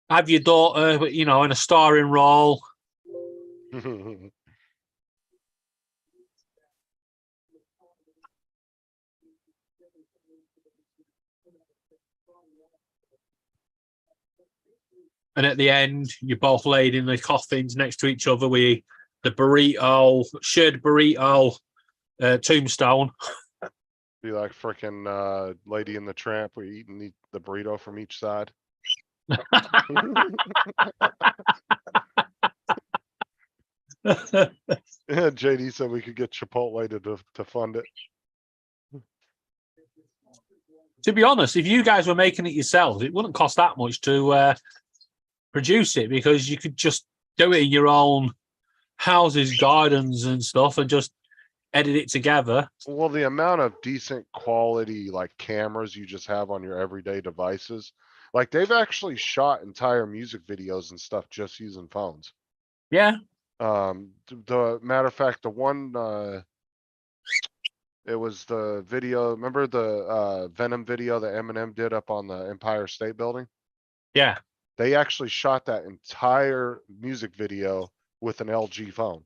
Have your daughter, in a starring role. And at the end, you're both laid in the coffins next to each other with the shared burrito tombstone. Be like freaking Lady in the Tramp, we eating the burrito from each side. Yeah, JD said we could get Chipotle to fund it. To be honest, if you guys were making it yourselves, it wouldn't cost that much to produce it, because you could just do it in your own houses, gardens and stuff, and just edit it together. Well, the amount of decent quality like cameras you just have on your everyday devices, like they've actually shot entire music videos and stuff just using phones. Yeah. The matter of fact, the one it was the video, remember the Venom video that Eminem did up on the Empire State Building? Yeah. They actually shot that entire music video with an LG phone.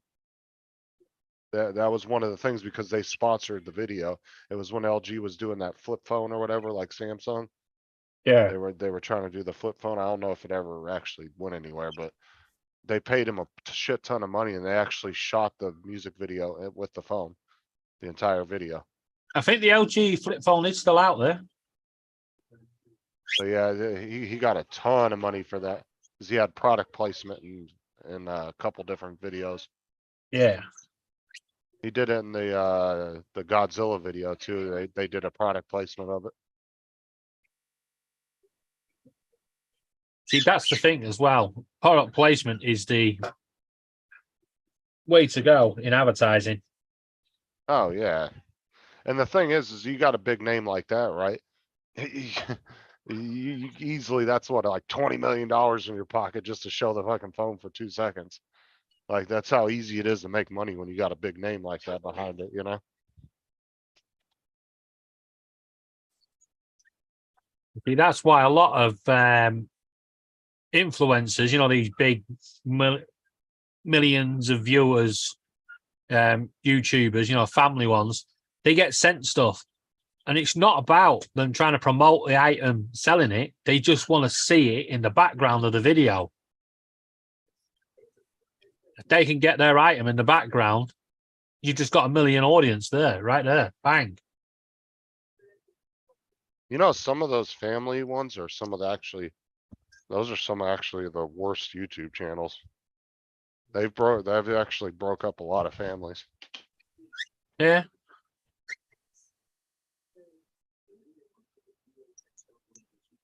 That was one of the things because they sponsored the video. It was when LG was doing that flip phone or whatever, like Samsung. Yeah. They were trying to do the flip phone. I don't know if it ever actually went anywhere, but they paid him a shit ton of money and they actually shot the music video with the phone, the entire video. I think the LG flip phone is still out there. So yeah, he got a ton of money for that because he had product placement in a couple different videos. Yeah. He did it in the Godzilla video too. They did a product placement of it. See, that's the thing as well. Product placement is the way to go in advertising. Oh yeah. And the thing is you got a big name like that, right? You easily, that's what, like $20 million in your pocket just to show the fucking phone for 2 seconds. Like that's how easy it is to make money when you got a big name like that behind it, you know? See, that's why a lot of influencers, you know, these big millions of viewers, YouTubers, you know, family ones, they get sent stuff. And it's not about them trying to promote the item, selling it. They just want to see it in the background of the video. If they can get their item in the background, you've just got a million audience there, right there. Bang. You know, some of those family ones are some of the those are some actually the worst YouTube channels. They've actually broke up a lot of families. Yeah.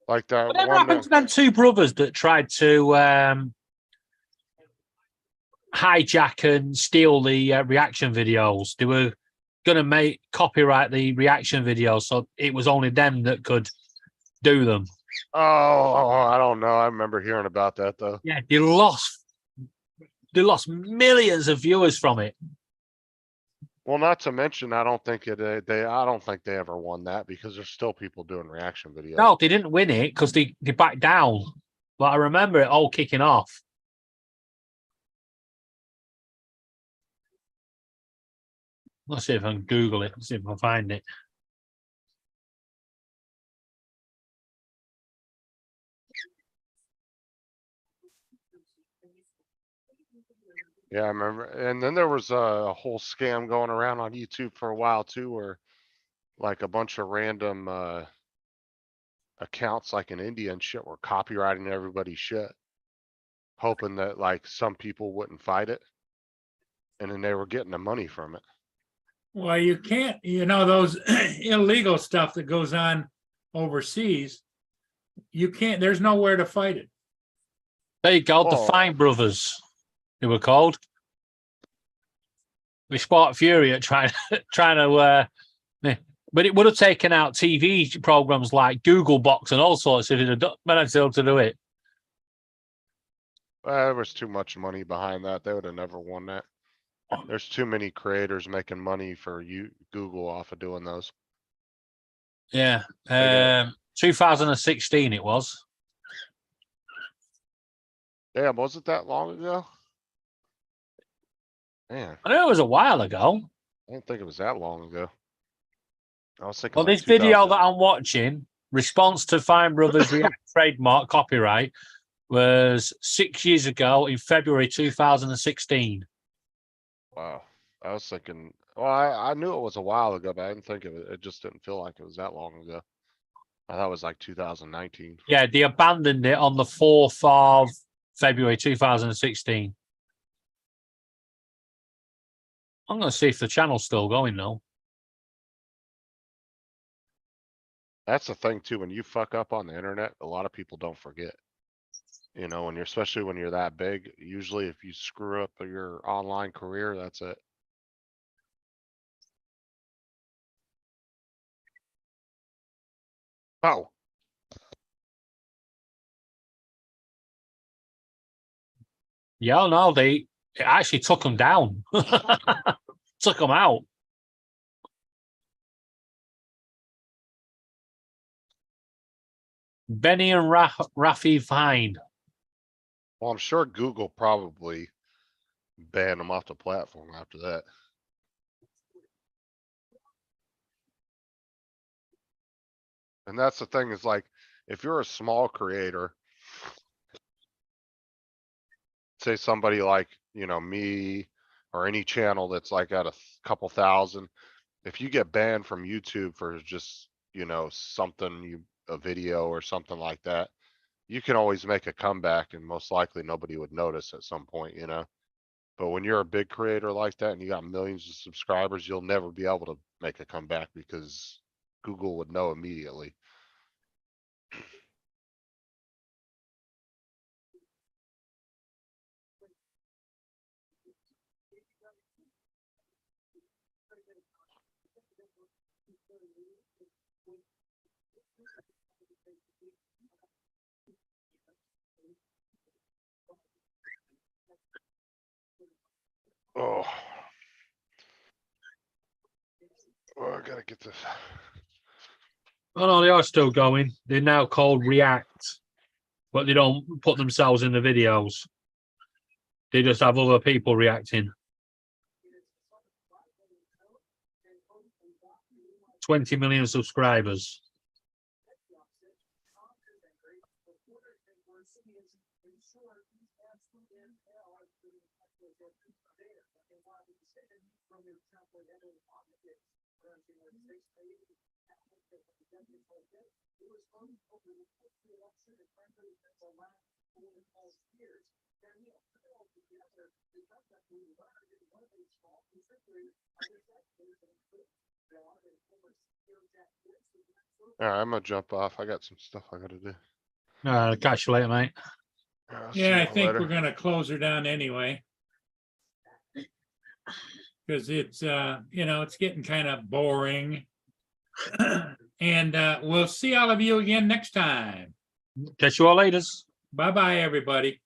Like that Whatever one. happened to them two brothers that tried to hijack and steal the reaction videos? They were going to copyright the reaction videos, so it was only them that could do them. Oh, I don't know. I remember hearing about that though. Yeah, they lost millions of viewers from it. Well, not to mention, I don't think they ever won that because there's still people doing reaction videos. No, they didn't win it because they backed down. But I remember it all kicking off. Let's see if I can Google it. Let's see if I can find it. Yeah, I remember. And then there was a whole scam going around on YouTube for a while too, where like a bunch of random accounts like in India and shit were copywriting everybody's shit, hoping that like some people wouldn't fight it. And then they were getting the money from it. Well, you can't, you know, those illegal stuff that goes on overseas, you can't, there's nowhere to fight it. There you go, the Oh. Fine Brothers, they were called. We spot fury at trying to but it would have taken out TV programs like Google Box and all sorts if it had managed to do it. There was too much money behind that. They would have never won that. There's too many creators making money for Google off of doing those. Yeah. got- 2016 it was. Damn, was it that long ago? Man, I know it was a while ago. I didn't think it was that long ago. I was thinking Well, like this video 2000. that I'm watching, response to Fine Brothers React trademark copyright, was 6 years ago in February 2016. Wow. I was thinking, well, I knew it was a while ago, but I didn't think of it. It just didn't feel like it was that long ago. I thought it was like 2019. Yeah, they abandoned it on the 4th of February 2016. I'm going to see if the channel's still going though. That's the thing too, when you fuck up on the internet, a lot of people don't forget. You know, when especially when you're that big, usually if you screw up your online career, that's it. Oh, Yeah, no, it actually took them down. Took them out. Benny and Rafi Fine. well, I'm sure Google probably banned them off the platform after that. And that's the thing is like, if you're a small creator, say somebody like, you know, me or any channel that's like at a couple thousand, if you get banned from YouTube for just, you know, a video or something like that, you can always make a comeback and most likely nobody would notice at some point, you know? But when you're a big creator like that and you got millions of subscribers, you'll never be able to make a comeback because Google would know immediately. Oh. Oh, I gotta get this. Oh no, they are still going. They're now called React, but they don't put themselves in the videos. They just have other people reacting. 20 million subscribers. All right, I'm gonna jump off. I got some stuff I gotta do. Catch you later, mate. I'll see Yeah, I y'all think later. we're gonna close her down anyway. Cause it's, you know, it's getting kind of boring. And, we'll see all of you again next time. Catch you all later. Bye-bye, everybody.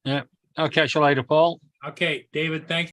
I'll catch you later, Paul. Okay, David, thanks